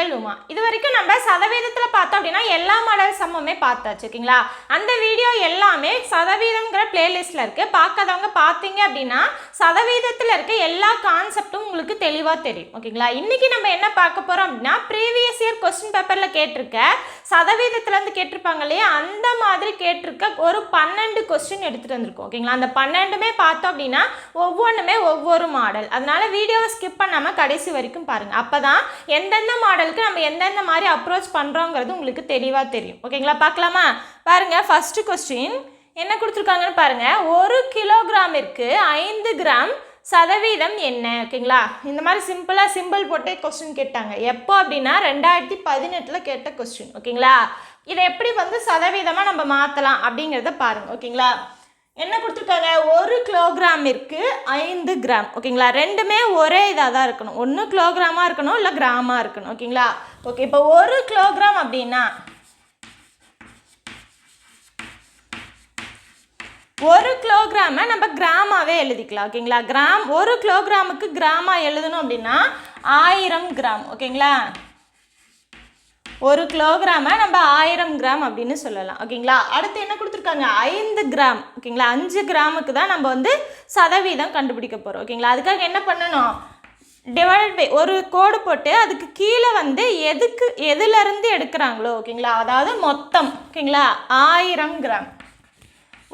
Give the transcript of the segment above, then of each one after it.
உங்கள் உமா. இது வரைக்கும் நம்ம சதவீதத்தில் பார்த்தோம் அப்படின்னா எல்லா மாடல் சம்முமே பார்த்தாச்சு. ஓகேங்களா? அந்த வீடியோ எல்லாமே சதவீதம்ங்கிற பிளேலிஸ்ட்டில் இருக்குது. பார்க்காதவங்க பார்த்தீங்க அப்படின்னா சதவீதத்தில் இருக்க எல்லா கான்செப்டும் உங்களுக்கு தெளிவாக தெரியும். ஓகேங்களா? இன்றைக்கி நம்ம என்ன பார்க்க போகிறோம் அப்படின்னா ப்ரீவியஸ் இயர் கொஸ்டின் பேப்பரில் கேட்டிருக்க சதவீதத்துலேருந்து கேட்டிருப்பாங்க இல்லையா, அந்த மாதிரி கேட்டிருக்க ஒரு 12 கொஸ்டின் எடுத்துகிட்டு வந்திருக்கோம். ஓகேங்களா? அந்த 12மே பார்த்தோம் அப்படின்னா ஒவ்வொன்றுமே ஒவ்வொரு மாடல். அதனால வீடியோவை ஸ்கிப் பண்ணாமல் கடைசி வரைக்கும் பாருங்கள். அப்போ தான் எந்தெந்த மாடலுக்கு நம்ம எந்தெந்த மாதிரி அப்ரோச் பண்ணுறோங்கிறது உங்களுக்கு தெளிவாக தெரியும். ஓகேங்களா? பார்க்கலாமா? பாருங்கள், ஃபஸ்ட்டு கொஸ்டின் என்ன கொடுத்துருக்காங்கன்னு பாருங்கள். 1 கிலோகிராமிற்கு 5 கிராம் சதவீதம் என்ன? ஓகேங்களா? இந்த மாதிரி சிம்பிளாக சிம்பிள் போட்டே கொஸ்டின் கேட்டாங்க. எப்போ அப்படின்னா 2018 கேட்ட கொஸ்டின். ஓகேங்களா? இதை எப்படி சதவீதமாக நம்ம மாற்றலாம் அப்படிங்கிறத பாருங்கள். ஓகேங்களா? என்ன கொடுத்துருக்காங்க? 1 கிலோகிராமிற்கு 5 கிராம். ஓகேங்களா? ரெண்டுமே ஒரே இதாக தான் இருக்கணும். ஒன்று கிலோகிராமாக இருக்கணும், இல்லை கிராமாக இருக்கணும். ஓகேங்களா? ஓகே, இப்போ 1 கிலோகிராம் அப்படின்னா 1 கிலோகிராமை நம்ம கிராமாவே எழுதிக்கலாம். ஓகேங்களா? 1 கிலோகிராமுக்கு கிராமாக எழுதணும் அப்படின்னா 1000 கிராம். ஓகேங்களா? 1 கிலோகிராமை நம்ம 1000 கிராம் அப்படின்னு சொல்லலாம். ஓகேங்களா? அடுத்து என்ன கொடுத்துருக்காங்க? 5 கிராம். ஓகேங்களா? 5 கிராமுக்கு தான் நம்ம சதவீதம் கண்டுபிடிக்க போகிறோம். ஓகேங்களா? அதுக்காக என்ன பண்ணணும்? டிவைட் பை ஒரு கோடு போட்டு அதுக்கு கீழே எதுலேருந்து எடுக்கிறாங்களோ, ஓகேங்களா, அதாவது மொத்தம். ஓகேங்களா? 1000 கிராம்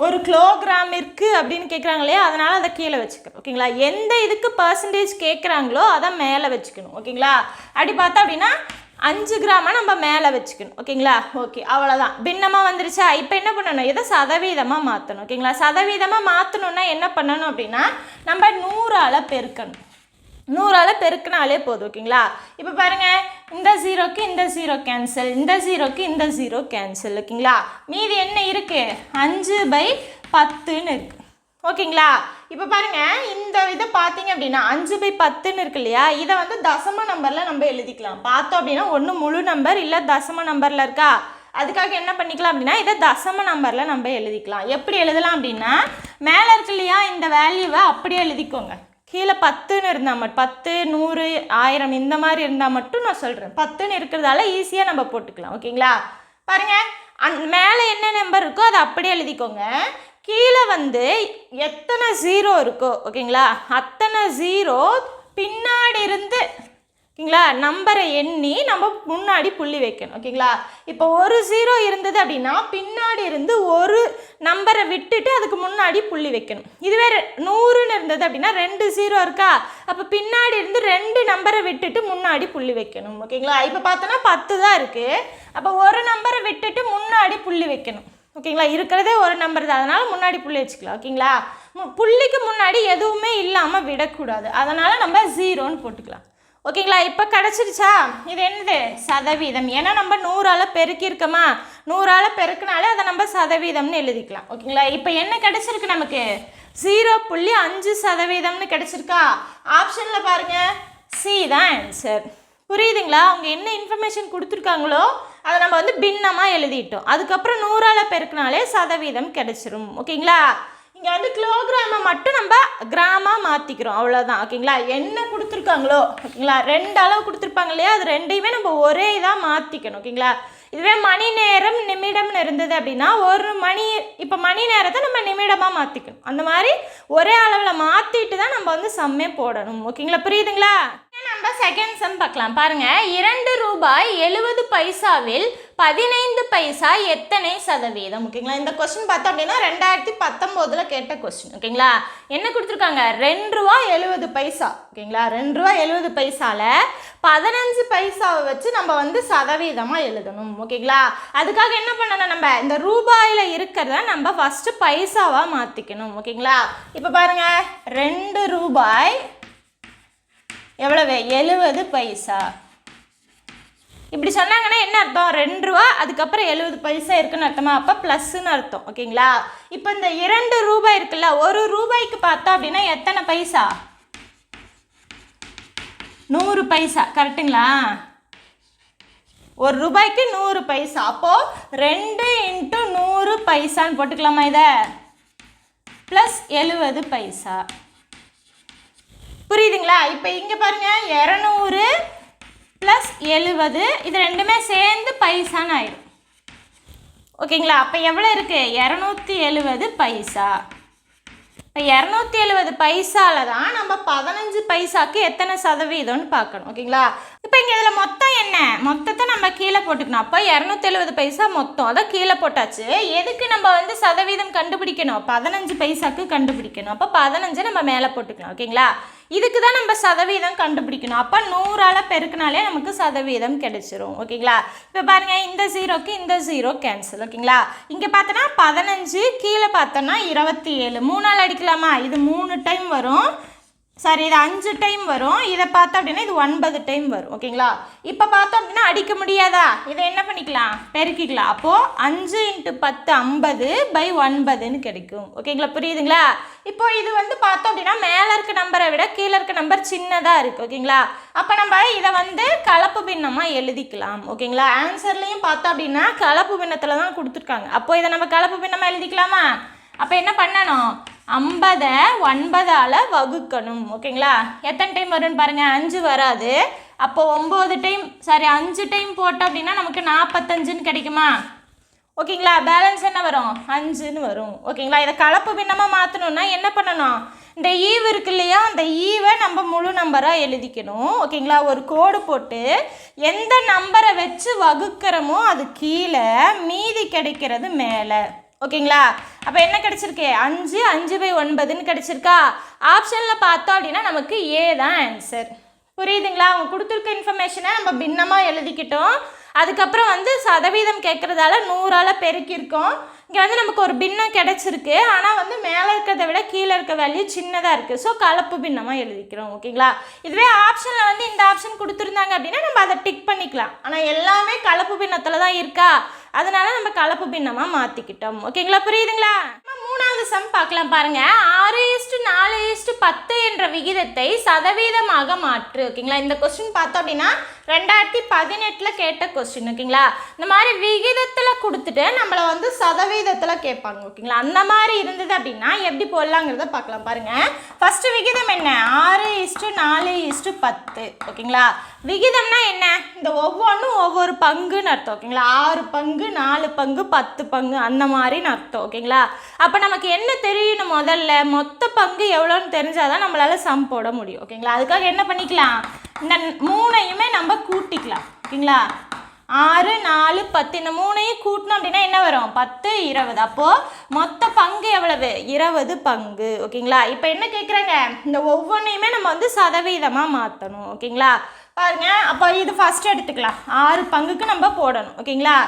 1 கிலோகிராமிற்கு அப்படின்னு கேட்குறாங்க இல்லையா, அதனால் அதை கீழே வச்சுக்கணும். ஓகேங்களா? எந்த இதுக்கு பர்சன்டேஜ் கேட்குறாங்களோ அதை மேலே வச்சுக்கணும். ஓகேங்களா? அப்படி பார்த்தா அப்படின்னா 5 கிராமை நம்ம மேலே வச்சுக்கணும். ஓகேங்களா? ஓகே, அவ்வளோதான். பின்னமாக வந்துருச்சா? இப்போ என்ன பண்ணணும்? இதை சதவீதமாக மாற்றணும். ஓகேங்களா? சதவீதமாக மாற்றணுன்னா என்ன பண்ணணும் அப்படின்னா நம்ம 100ஆல் பெருக்கணும். 100ஆல் பெருக்கினாலே போதும். ஓகேங்களா? இப்போ பாருங்கள், இந்த 0க்கு இந்த 0 கேன்சல், இந்த 0க்கு இந்த 0 கேன்சல். ஓகேங்களா? மீதி என்ன இருக்குது? 5/10ன்னு இருக்குது. ஓகேங்களா? இப்போ பாருங்கள், இந்த இதை பார்த்தீங்க அப்படின்னா 5/10ன்னு இருக்கு இல்லையா, இதை தசம நம்பரில் நம்ம எழுதிக்கலாம். பார்த்தோம் அப்படின்னா ஒன்று முழு நம்பர் இல்லை தசம நம்பரில் இருக்கா, அதுக்காக என்ன பண்ணிக்கலாம் அப்படின்னா இதை தசம நம்பரில் நம்ம எழுதிக்கலாம். எப்படி எழுதலாம் அப்படின்னா மேலே இருக்கு இல்லையா, இந்த வேல்யூவை அப்படியே எழுதிக்கோங்க. கீழே 10ன்னு இருந்தால் மட்டும் 10, 100, 1000 இந்த மாதிரி இருந்தால் மட்டும் நான் சொல்கிறேன். 10ன்னு இருக்கிறதால ஈஸியாக நம்ம போட்டுக்கலாம். ஓகேங்களா? பாருங்கள், மேலே என்ன நம்பர் இருக்கோ அதை அப்படியே எழுதிக்கோங்க. கீழே எத்தனை 0 இருக்கோ, ஓகேங்களா, அத்தனை 0 பின்னாடி இருந்து, ஓகேங்களா, நம்பரை எண்ணி நம்ம முன்னாடி புள்ளி வைக்கணும். ஓகேங்களா? இப்போ ஒரு 0 இருந்தது அப்படின்னா பின்னாடி இருந்து ஒரு நம்பரை விட்டுட்டு அதுக்கு முன்னாடி புள்ளி வைக்கணும். இதுவே 100ன்னு இருந்தது அப்படின்னா 2 0 இருக்கா, அப்போ பின்னாடி இருந்து 2 நம்பரை விட்டுட்டு முன்னாடி புள்ளி வைக்கணும். ஓகேங்களா? இப்போ பார்த்தோன்னா 10 தான் இருக்குது, அப்போ ஒரு நம்பரை விட்டுட்டு முன்னாடி புள்ளி வைக்கணும். ஓகேங்களா? இருக்கிறதே ஒரு நம்பர் தான், அதனால் முன்னாடி புள்ளி வச்சுக்கலாம். ஓகேங்களா? புள்ளிக்கு முன்னாடி எதுவுமே இல்லாமல் விடக்கூடாது, அதனால் நம்ம 0ன்னு போட்டுக்கலாம். ஓகேங்களா? இப்போ கிடச்சிருச்சா? இது என்னது? சதவீதம். ஏன்னா நம்ம 100ஆல் பெருக்கியிருக்கோமா, 100ஆல் பெருக்கினாலே அதை நம்ம சதவீதம்னு எழுதிக்கலாம். ஓகேங்களா? இப்போ என்ன கிடச்சிருக்கு நமக்கு? 0.5% கிடச்சிருக்கா? ஆப்ஷனில் பாருங்கள், சி தான் ஆன்சர். புரியுதுங்களா? அவங்க என்ன இன்ஃபர்மேஷன் கொடுத்துருக்காங்களோ அதை நம்ம பின்னமாக எழுதிட்டோம். அதுக்கப்புறம் 100ஆல் பெருக்கினாலே சதவீதம் கிடச்சிரும். ஓகேங்களா? இங்கே கிலோகிராமை மட்டும் நம்ம கிராமாக மாற்றிக்கிறோம், அவ்வளோதான். ஓகேங்களா? என்ன கொடுத்துருக்காங்களோ, ஓகேங்களா, 2 அளவு கொடுத்துருப்பாங்க இல்லையா, அது ரெண்டையுமே நம்ம ஒரே இதாக மாற்றிக்கணும். ஓகேங்களா? இதுவே மணி நேரம் நிமிடம்னு இருந்தது அப்படின்னா இப்போ மணி நேரத்தை நம்ம நிமிடமாக மாற்றிக்கணும். அந்த மாதிரி ஒரே அளவில் மாற்றிட்டு தான் நம்ம சம்மே போடணும். ஓகேங்களா? புரியுதுங்களா? நம்ம செகண்ட் சம் பார்க்கலாம். பாருங்கள், 2 ரூபாய் 70 பைசாவில் 15 பைசா எத்தனை சதவீதம்? ஓகேங்களா? இந்த கொஸ்டின் பார்த்தோம் அப்படின்னா 2019 கேட்ட கொஸ்டின். ஓகேங்களா? என்ன கொடுத்துருக்காங்க? 2 ரூபா 70 பைசா. ஓகேங்களா? 2 ரூபா 70 பைசாவில் 15 பைசாவை வச்சு நம்ம சதவீதமாக எழுதணும். ஓகேங்களா? அதுக்காக என்ன பண்ணணும்? நம்ம இந்த ரூபாயில் இருக்கிறத நம்ம ஃபஸ்ட்டு பைசாவாக மாற்றிக்கணும். ஓகேங்களா? இப்போ பாருங்கள், 2 ரூபாய் எவ்வளவு? 70 பைசா. இப்படி சொன்னாங்கன்னா என்ன அர்த்தம்? 2 ரூபா அதுக்கப்புறம் 70 பைசா இருக்குன்னு அர்த்தமா? அப்போ ப்ளஸ்ன்னு அர்த்தம். ஓகேங்களா? இப்போ இந்த 2 ரூபாய் இருக்குல்ல, ஒரு ரூபாய்க்கு பார்த்தா அப்படின்னா எத்தனை பைசா? 100 பைசா. கரெக்டுங்களா? ஒரு ரூபாய்க்கு 100 பைசா. அப்போது 2 × 100 பைசான்னு போட்டுக்கலாமா? இதை ப்ளஸ் 70 பைசா. புரியுதுங்களா? இப்போ இங்கே பாருங்கள், 200 + 70, இது ரெண்டுமே சேர்ந்து பைசான்னு ஆயிடும். ஓகேங்களா? அப்போ எவ்வளோ இருக்குது? 270 பைசா. இப்போ 270 பைசாவில் தான் நம்ம 15 பைசாக்கு எத்தனை சதவீதம்னு பார்க்கணும். ஓகேங்களா? இப்போ இங்கே இதில் மொத்தம் என்ன? மொத்தத்தை நம்ம கீழே போட்டுக்கணும். அப்போ 270 பைசா மொத்தம், அதை கீழே போட்டாச்சு. எதுக்கு நம்ம வந்து சதவீதம் கண்டுபிடிக்கணும்? 15 பைசாக்கு கண்டுபிடிக்கணும். அப்போ 15 நம்ம மேலே போட்டுக்கலாம். ஓகேங்களா? இதுக்கு தான் நம்ம சதவீதம் கண்டுபிடிக்கணும். அப்போ 100ஆல் பெருக்கினாலே நமக்கு சதவீதம் கிடைச்சிரும். ஓகேங்களா? இப்போ பாருங்கள், இந்த ஜீரோக்கு இந்த ஜீரோ கேன்சல். ஓகேங்களா? இங்கே பார்த்தோன்னா 15, கீழே பார்த்தோன்னா 27. 3ஆல் அடிக்கலாமா? இது 3 டைம் வரும். சாரி, இது 5 டைம் வரும். இதை பார்த்தோம் அப்படின்னா இது 9 டைம் வரும். ஓகேங்களா? இப்போ பார்த்தோம் அப்படின்னா அடிக்க முடியாதா? இதை என்ன பண்ணிக்கலாம்? பெருக்கிக்கலாம். அப்போது 5 × 10 50/9ன்னு கிடைக்கும். ஓகேங்களா? புரியுதுங்களா? இப்போ இது வந்து பார்த்தோம் அப்படின்னா மேலே இருக்க நம்பரை விட கீழே இருக்க நம்பர் சின்னதாக இருக்குது. ஓகேங்களா? அப்போ நம்ம இதை வந்து கலப்பு பின்னமாக எழுதிக்கலாம். ஓகேங்களா? ஆன்சர்லேயும் பார்த்தோம் அப்படின்னா கலப்பு பின்னத்தில் தான் கொடுத்துருக்காங்க. அப்போ இதை நம்ம கலப்பு பின்னமாக எழுதிக்கலாமா? அப்போ என்ன பண்ணணும்? 50 9ஆல் வகுக்கணும். ஓகேங்களா? எத்தனை டைம் வரும்னு பாருங்கள். 5 வராது. அப்போ 9 டைம், சாரி 5 டைம் போட்டோம் அப்படின்னா நமக்கு 45ன்னு கிடைக்குமா? ஓகேங்களா? பேலன்ஸ் என்ன வரும்? 5ன்னு வரும். ஓகேங்களா? இதை கலப்பு பின்னமாக மாற்றணுன்னா என்ன பண்ணணும்? இந்த ஈவு இருக்கு இல்லையா, அந்த ஈவை நம்ம முழு நம்பராக எழுதிக்கணும். ஓகேங்களா? ஒரு கோடு போட்டு எந்த நம்பரை வச்சு வகுக்கிறோமோ அது கீழே, மீதி கிடைக்கிறது மேலே. ஓகேங்களா? அப்போ என்ன கிடச்சிருக்கு? 5 5/9ன்னு கிடச்சிருக்கா? ஆப்ஷனில் பார்த்தோம் அப்படின்னா நமக்கு ஏ தான் ஆன்சர். புரியுதுங்களா? அவங்க கொடுத்துருக்க இன்ஃபர்மேஷனை நம்ம பின்னமாக எழுதிக்கிட்டோம். அதுக்கப்புறம் வந்து சதவீதம் கேட்குறதால 100ஆல் பெருக்கியிருக்கோம். இங்கே வந்து நமக்கு ஒரு பின்னம் கிடச்சிருக்கு. ஆனால் வந்து மேலே இருக்கிறத விட கீழே இருக்க வேல்யூ சின்னதாக இருக்குது. ஸோ கலப்பு பின்னமாக எழுதிக்கிறோம். ஓகேங்களா? இதுவே ஆப்ஷனில் வந்து இந்த ஆப்ஷன் கொடுத்துருந்தாங்க அப்படின்னா நம்ம அதை டிக் பண்ணிக்கலாம். ஆனால் எல்லாமே கலப்பு பின்னத்தில் தான் இருக்கா, அதனால நம்ம கலப்பு பின்னமாக மாற்றிக்கிட்டோம். ஓகேங்களா? புரியுதுங்களா? நம்ம 3வது சம் பார்க்கலாம். பாருங்கள், 6:4:10 என்ற விகிதத்தை சதவீதமாக மாற்று. ஓகேங்களா? இந்த கொஸ்டின் பார்த்தோம் அப்படின்னா 2018 கேட்ட கொஸ்டின். ஓகேங்களா? இந்த மாதிரி விகிதத்தில் கொடுத்துட்டு நம்மளை வந்து சதவீதத்தில் கேட்பாங்க. ஓகேங்களா? அந்த மாதிரி இருந்தது அப்படின்னா எப்படி போடலாங்கிறத பார்க்கலாம். பாருங்கள், ஃபஸ்ட்டு விகிதம் என்ன? 6:4:10. ஓகேங்களா? விகிதம்னா என்ன? இந்த ஒவ்வொன்றும் ஒவ்வொரு பங்குன்னு அர்த்தம். ஓகேங்களா? 6 பங்கு, 4 பங்கு, 10 பங்கு, அந்த மாதிரின்னு அர்த்தம். ஓகேங்களா? அப்போ நமக்கு என்ன தெரியணும்? முதல்ல மொத்த பங்கு எவ்வளோன்னு தெரிஞ்சாதான் நம்மளால் சம் போட முடியும். ஓகேங்களா? அதுக்காக என்ன பண்ணிக்கலாம்? இந்த 3ஐயுமே நம்ம கூட்டிக்கலாம். ஓகேங்களா? 6 4 10 இந்த 3ஐயும் கூட்டணும் அப்படின்னா என்ன வரும்? 10 20. அப்போது மொத்த பங்கு எவ்வளவு? 20 பங்கு. ஓகேங்களா? இப்போ என்ன கேட்குறாங்க? இந்த ஒவ்வொன்றையுமே நம்ம வந்து சதவீதமாக மாற்றணும். ஓகேங்களா? பாருங்க, அப்போ இது ஃபஸ்ட்டு எடுத்துக்கலாம். 6 பங்குக்கு நம்ம போடணும். ஓகேங்களா?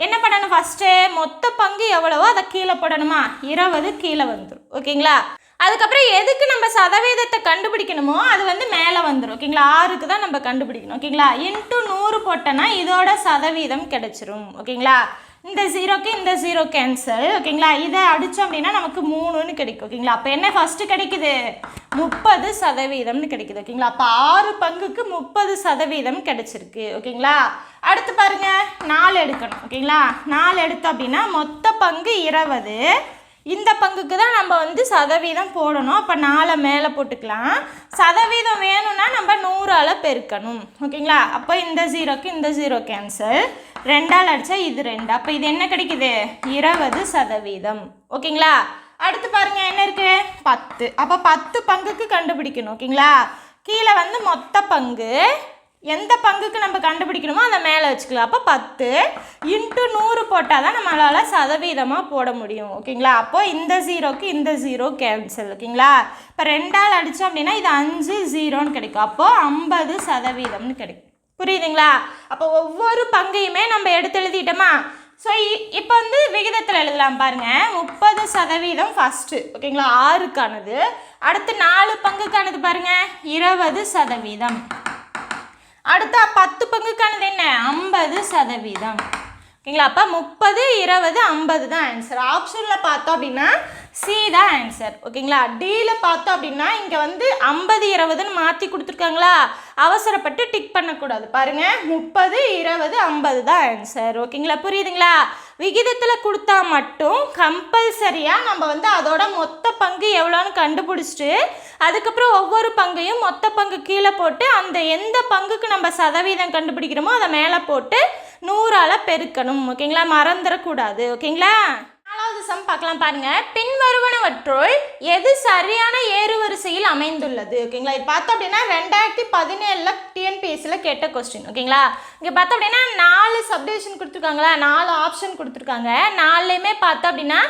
என்ன பண்ணணும்? ஃபஸ்ட்டு மொத்த பங்கு எவ்வளவோ அதை கீழே போடணுமா? 20 கீழே வந்துடும். ஓகேங்களா? அதுக்கப்புறம் எதுக்கு நம்ம சதவீதத்தை கண்டுபிடிக்கணுமோ அது வந்து மேலே வந்துடும். ஓகேங்களா? 6க்கு தான் நம்ம கண்டுபிடிக்கணும். ஓகேங்களா? × 100 போட்டோன்னா இதோட சதவீதம் கிடைச்சிரும். ஓகேங்களா? இந்த ஜீரோக்கு இந்த ஜீரோ கேன்சல். ஓகேங்களா? இதை அடித்தோம் அப்படின்னா நமக்கு 3ன்னு கிடைக்கும். ஓகேங்களா? அப்போ என்ன ஃபஸ்ட்டு கிடைக்குது? 30% கிடைக்குது. ஓகேங்களா? அப்போ 6 பங்குக்கு 30% கிடைச்சிருக்கு. ஓகேங்களா? அடுத்து பாருங்கள், 4 எடுக்கணும். ஓகேங்களா? 4 எடுத்தோம் அப்படின்னா மொத்த பங்கு 20. இந்த பங்குக்கு தான் நம்ம வந்து சதவீதம் போடணும். அப்போ 4 மேலே போட்டுக்கலாம். சதவீதம் வேணும்னா நம்ம 100ஆல் பெருக்கணும். ஓகேங்களா? அப்போ இந்த ஜீரோக்கு இந்த ஜீரோ கேன்சல். 2ஆல் அடித்தா இது 2. அப்போ இது என்ன கிடைக்குது? 20%. ஓகேங்களா? அடுத்து பாருங்கள், என்ன இருக்குது? 10. அப்போ 10 பங்குக்கு கண்டுபிடிக்கணும். ஓகேங்களா? கீழே வந்து மொத்த பங்கு, எந்த பங்குக்கு நம்ம கண்டுபிடிக்கணுமோ அதை மேலே வச்சுக்கலாம். அப்போ 10 × 100 போட்டால் தான் நம்மளால் சதவீதமாக போட முடியும். ஓகேங்களா? அப்போ இந்த ஜீரோக்கு இந்த ஜீரோ கேன்சல். ஓகேங்களா? இப்போ 2ஆல் அடித்தோம் அப்படின்னா இது 5 0ன்னு கிடைக்கும். அப்போது 50%ன்னு கிடைக்கும். புரியுதுங்களா? அப்போ ஒவ்வொரு பங்கையுமே நம்ம எடுத்து எழுதிட்டோமா? ஸோ இப்போ வந்து விகிதத்தில் எழுதலாம். பாருங்கள், 30% ஃபஸ்ட்டு. ஓகேங்களா? 6க்கானது. அடுத்து 4 பங்குக்கானது பாருங்கள், 20%. அடுத்த 10 பங்குக்கானது என்ன? 50%. ஓகேங்களா? அப்போ 30 20 50 தான் ஆன்சர். ஆப்ஷனில் பார்த்தோம் அப்படின்னா சி தான் ஆன்சர். ஓகேங்களா? டியில் பார்த்தோம் அப்படின்னா இங்கே வந்து 50 20ன்னு மாற்றி கொடுத்துருக்காங்களா, அவசரப்பட்டு டிக் பண்ணக்கூடாது. பாருங்கள், 30 20 50 தான் ஆன்சர். ஓகேங்களா? புரியுதுங்களா? விகிதத்தில் கொடுத்தா மட்டும் கம்பல்சரியாக நம்ம வந்து அதோட மொத்த பங்கு எவ்வளோன்னு கண்டுபிடிச்சிட்டு அதுக்கப்புறம் ஒவ்வொரு பங்கையும் மொத்த பங்கு கீழே போட்டு அந்த எந்த பங்குக்கு நம்ம சதவீதம் கண்டுபிடிக்கிறோமோ அதை மேலே போட்டு 100ஆல் பெருக்கணும். ஓகேங்களா, மறந்துடக்கூடாது. ஓகேங்களா, 4வது சம் பார்க்கலாம் பாருங்க. பின்வருவனவற்றுள் எது சரியான ஏறுவரிசையில் அமைந்துள்ளது? ஓகேங்களா, இது பார்த்தோம் அப்படின்னா 2017 டிஎன்பிஎஸ்சியில் கேட்ட கொஸ்டின். ஓகேங்களா, இங்கே பார்த்தோம் அப்படின்னா 4 சப்டிவிஷன் கொடுத்துருக்காங்களா, 4 ஆப்ஷன் கொடுத்துருக்காங்க. 4லையுமே பார்த்தோம் அப்படின்னா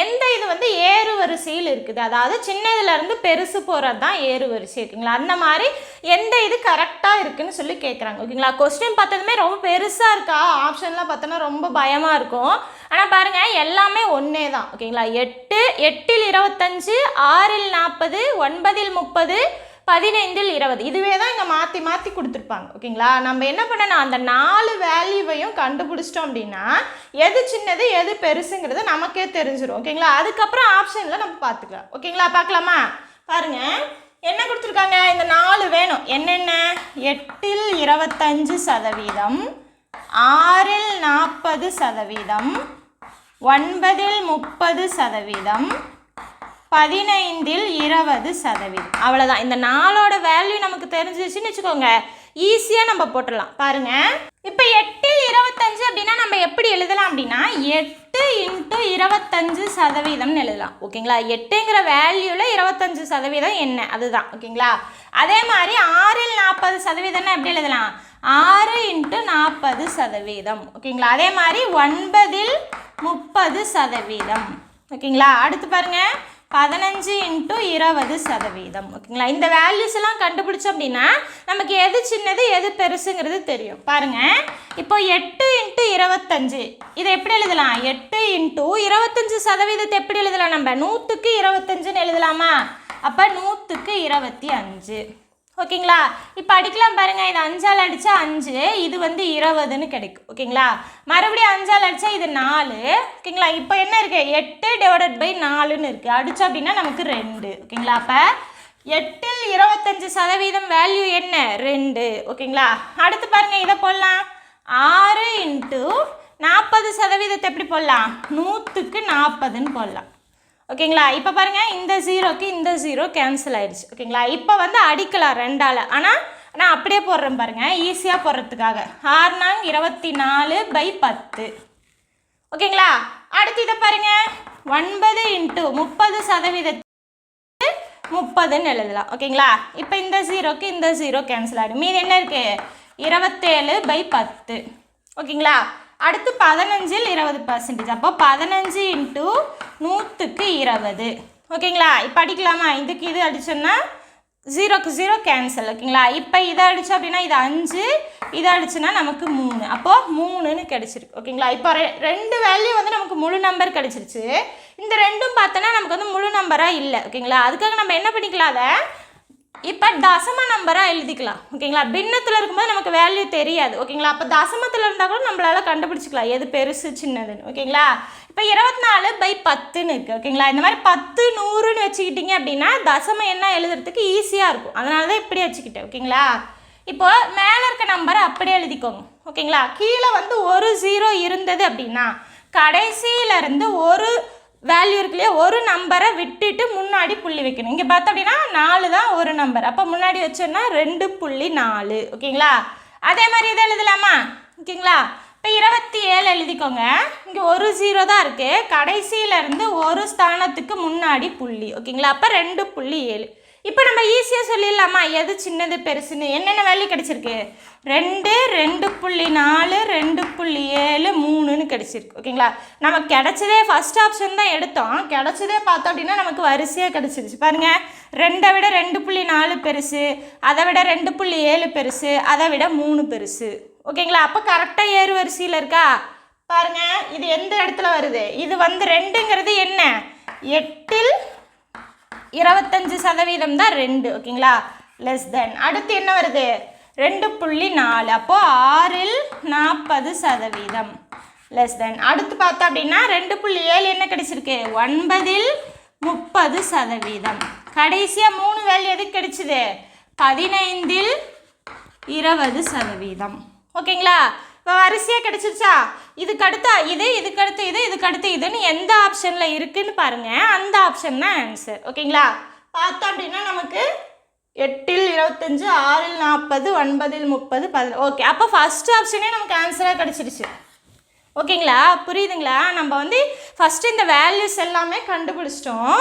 எந்த இது வந்து ஏறுவரிசையில் இருக்குது, அதாவது சின்னதுலேருந்து பெருசு போகிறது தான் ஏறுவரிசை. ஓகேங்களா, அந்த மாதிரி எந்த இது கரெக்டாக இருக்குன்னு சொல்லி கேட்குறாங்க. ஓகேங்களா, கொஸ்டின் பார்த்ததுமே ரொம்ப பெருசாக இருக்கா, ஆப்ஷன்லாம் பார்த்தோன்னா ரொம்ப பயமாக இருக்கும். ஆனால் பாருங்கள் எல்லாமே ஒன்றே தான். ஓகேங்களா, 8 8 25 6 40 9 30 15 20 இதுவே தான் இங்கே மாற்றி மாற்றி கொடுத்துருப்பாங்க. ஓகேங்களா, நம்ம என்ன பண்ணணும், அந்த 4 வேல்யூவையும் கண்டுபிடிச்சிட்டோம் அப்படின்னா எது சின்னது எது பெருசுங்கிறது நமக்கே தெரிஞ்சிடும். ஓகேங்களா, அதுக்கப்புறம் ஆப்ஷனில் நம்ம பார்த்துக்கலாம். ஓகேங்களா, பார்க்கலாமா? பாருங்கள் என்ன கொடுத்துருக்காங்க, இந்த 4 வேணும். என்னென்ன, 8 25%, 6 40%, 9 30%, 15 20%. அவ்வளோதான். இந்த 4ஓட வேல்யூ நமக்கு தெரிஞ்சிச்சுன்னு வச்சுக்கோங்க, ஈஸியாக நம்ம போட்டுடலாம். பாருங்கள், இப்போ 8 25 அப்படின்னா நம்ம எப்படி எழுதலாம் அப்படின்னா 8 × 25% எழுதலாம். ஓகேங்களா, 8ங்கிற வேல்யூவில் 25% என்ன அதுதான். ஓகேங்களா, அதே மாதிரி 6 40% எப்படி எழுதலாம், 6 × 40%. ஓகேங்களா, அதே மாதிரி 9 30%. ஓகேங்களா, அடுத்து பாருங்கள் 15 × 20%. ஓகேங்களா, இந்த வேல்யூஸ் எல்லாம் கண்டுபிடிச்சோம் அப்படின்னா நமக்கு எது சின்னது எது பெருசுங்கிறது தெரியும். பாருங்கள், இப்போ 8 × 25 இதை எப்படி எழுதலாம், 8 × 25% எப்படி எழுதலாம், நம்ம 100க்கு 25ன்னு எழுதலாமா, அப்போ 100க்கு 25. ஓகேங்களா, இப்போ அடிக்கலாம் பாருங்கள், இது 5ஆல் அடித்தா 5, இது வந்து 20ன்னு கிடைக்கும். ஓகேங்களா, மறுபடியும் 5ஆல் அடித்தா இது 4. ஓகேங்களா, இப்போ என்ன இருக்குது, 8 / 4ன்னு இருக்குது, அடித்தா அப்படின்னா நமக்கு 2. ஓகேங்களா, அப்போ 8 25% வேல்யூ என்ன, 2. ஓகேங்களா, அடுத்து பாருங்கள் இதை போடலாம், 6 × 40% எப்படி போடலாம், 100க்கு 40ன்னு போடலாம். ஓகேங்களா, இப்போ பாருங்கள் இந்த 0க்கு இந்த 0 கேன்சல் ஆயிடுச்சு. ஓகேங்களா, இப்போ வந்து அடிக்கலாம் 2ஆல், ஆனால் நான் அப்படியே போடுறேன் பாருங்கள் ஈஸியாக போடுறதுக்காக. 6 24 / 10. ஓகேங்களா, அடுத்து இதை பாருங்கள் 9 × 30% 30ன்னு எழுதலாம். ஓகேங்களா, இப்போ இந்த 0க்கு இந்த 0 கேன்சல் ஆகிடும், மீது என்ன இருக்குது 27 / 10. ஓகேங்களா, அடுத்து 15 20%, அப்போ 15 × 100க்கு 20. ஓகேங்களா, இப்போ அடிக்கலாமா, இதுக்கு இது அடிச்சோன்னா 0க்கு 0 கேன்சல். ஓகேங்களா, இப்போ இதை அடித்தோம் அப்படின்னா இது 5, இதை அடிச்சுன்னா நமக்கு 3, அப்போது 3ன்னு கிடச்சிருக்கு. ஓகேங்களா, இப்போ 2 வேல்யூ வந்து நமக்கு முழு நம்பர் கிடச்சிருச்சு. இந்த ரெண்டும் பார்த்தோன்னா நமக்கு வந்து முழு நம்பராக இல்லை. ஓகேங்களா, அதுக்காக நம்ம என்ன பண்ணிக்கலாம், அதை இப்போ தசம நம்பராக எழுதிக்கலாம். ஓகேங்களா, பின்னத்தில் இருக்கும்போது நமக்கு வேல்யூ தெரியாது. ஓகேங்களா, அப்போ தசமத்தில் இருந்தால் கூட நம்மளால் கண்டுபிடிச்சிக்கலாம் எது பெருசு சின்னதுன்னு. ஓகேங்களா, இப்போ 24 / 10ன்னு இருக்குது. ஓகேங்களா, இந்த மாதிரி 10 100ன்னு வச்சுக்கிட்டிங்க அப்படின்னா தசமம் என்ன எழுதுறதுக்கு ஈஸியாக இருக்கும், அதனால தான் இப்படி வச்சுக்கிட்டேன். ஓகேங்களா, இப்போ மேலே இருக்க நம்பரை அப்படியே எழுதிக்கோங்க. ஓகேங்களா, கீழே வந்து ஒரு 0 இருந்தது அப்படின்னா கடைசியிலேருந்து ஒரு வேல்யூ இருக்கு இல்லையா, ஒரு நம்பரை விட்டுட்டு முன்னாடி புள்ளி வைக்கணும். இங்கே பார்த்தோம் அப்படின்னா 4 தான் ஒரு நம்பர், அப்போ முன்னாடி வச்சோன்னா 2.4. ஓகேங்களா, அதே மாதிரி இதை எழுதலாமா? ஓகேங்களா, இப்போ 27 எழுதிக்கோங்க. இங்கே ஒரு 0 தான் இருக்குது, கடைசியிலேருந்து ஒரு ஸ்தானத்துக்கு முன்னாடி புள்ளி. ஓகேங்களா, அப்போ 2.7. இப்போ நம்ம ஈஸியாக சொல்லிடலாமா எது சின்னது பெருசுன்னு? என்னென்ன வேல்யூ கிடச்சிருக்கு, 2 2.4 2.7 3ன்னு கிடச்சிருக்கு. ஓகேங்களா, நமக்கு கிடச்சதே ஃபஸ்ட் ஆப்ஷன் தான் எடுத்தோம், கிடச்சதே பார்த்தோம் அப்படின்னா நமக்கு வரிசையாக கிடச்சிருச்சு. பாருங்கள், 2ஐ விட 2.4 பெருசு, அதை விட 2.7 பெருசு, அதை விட 3 பெருசு. ஓகேங்களா, அப்போ கரெக்டாக ஏறு வரிசையில் இருக்கா? பாருங்கள், இது எந்த இடத்துல வருது, இது வந்து 2ங்கிறது என்ன, 8 25% தான் 2. ஓகேங்களா, லெஸ் தென் அடுத்து என்ன வருது 2.4, அப்போது 6 40% லெஸ் தென் அடுத்து பார்த்தோம் அப்படின்னா 2.7 என்ன கிடைச்சிருக்கு, 9 30%. கடைசியாக 3 வேல்யூ எதுக்கு கிடைச்சிது, 15 20%. ஓகேங்களா, இப்போ வரிசையாக கிடச்சிருச்சா? இதுக்கடுத்து இது, இதுக்கடுத்து இது, இதுக்கடுத்து இதுன்னு எந்த ஆப்ஷனில் இருக்குதுன்னு பாருங்கள், அந்த ஆப்ஷன் தான் ஆன்சர். ஓகேங்களா? பார்த்தோம் அப்படின்னா நமக்கு 8 இல் 25, 6 இல் 40, 9 இல் 30, 11. ஓகே, அப்போ ஃபஸ்ட் ஆப்ஷனே நமக்கு ஆன்சராக கிடச்சிருச்சு. ஓகேங்களா? புரியுதுங்களா? நம்ம வந்து ஃபஸ்ட்டு இந்த வேல்யூஸ் எல்லாமே கண்டுபிடிச்சிட்டோம்.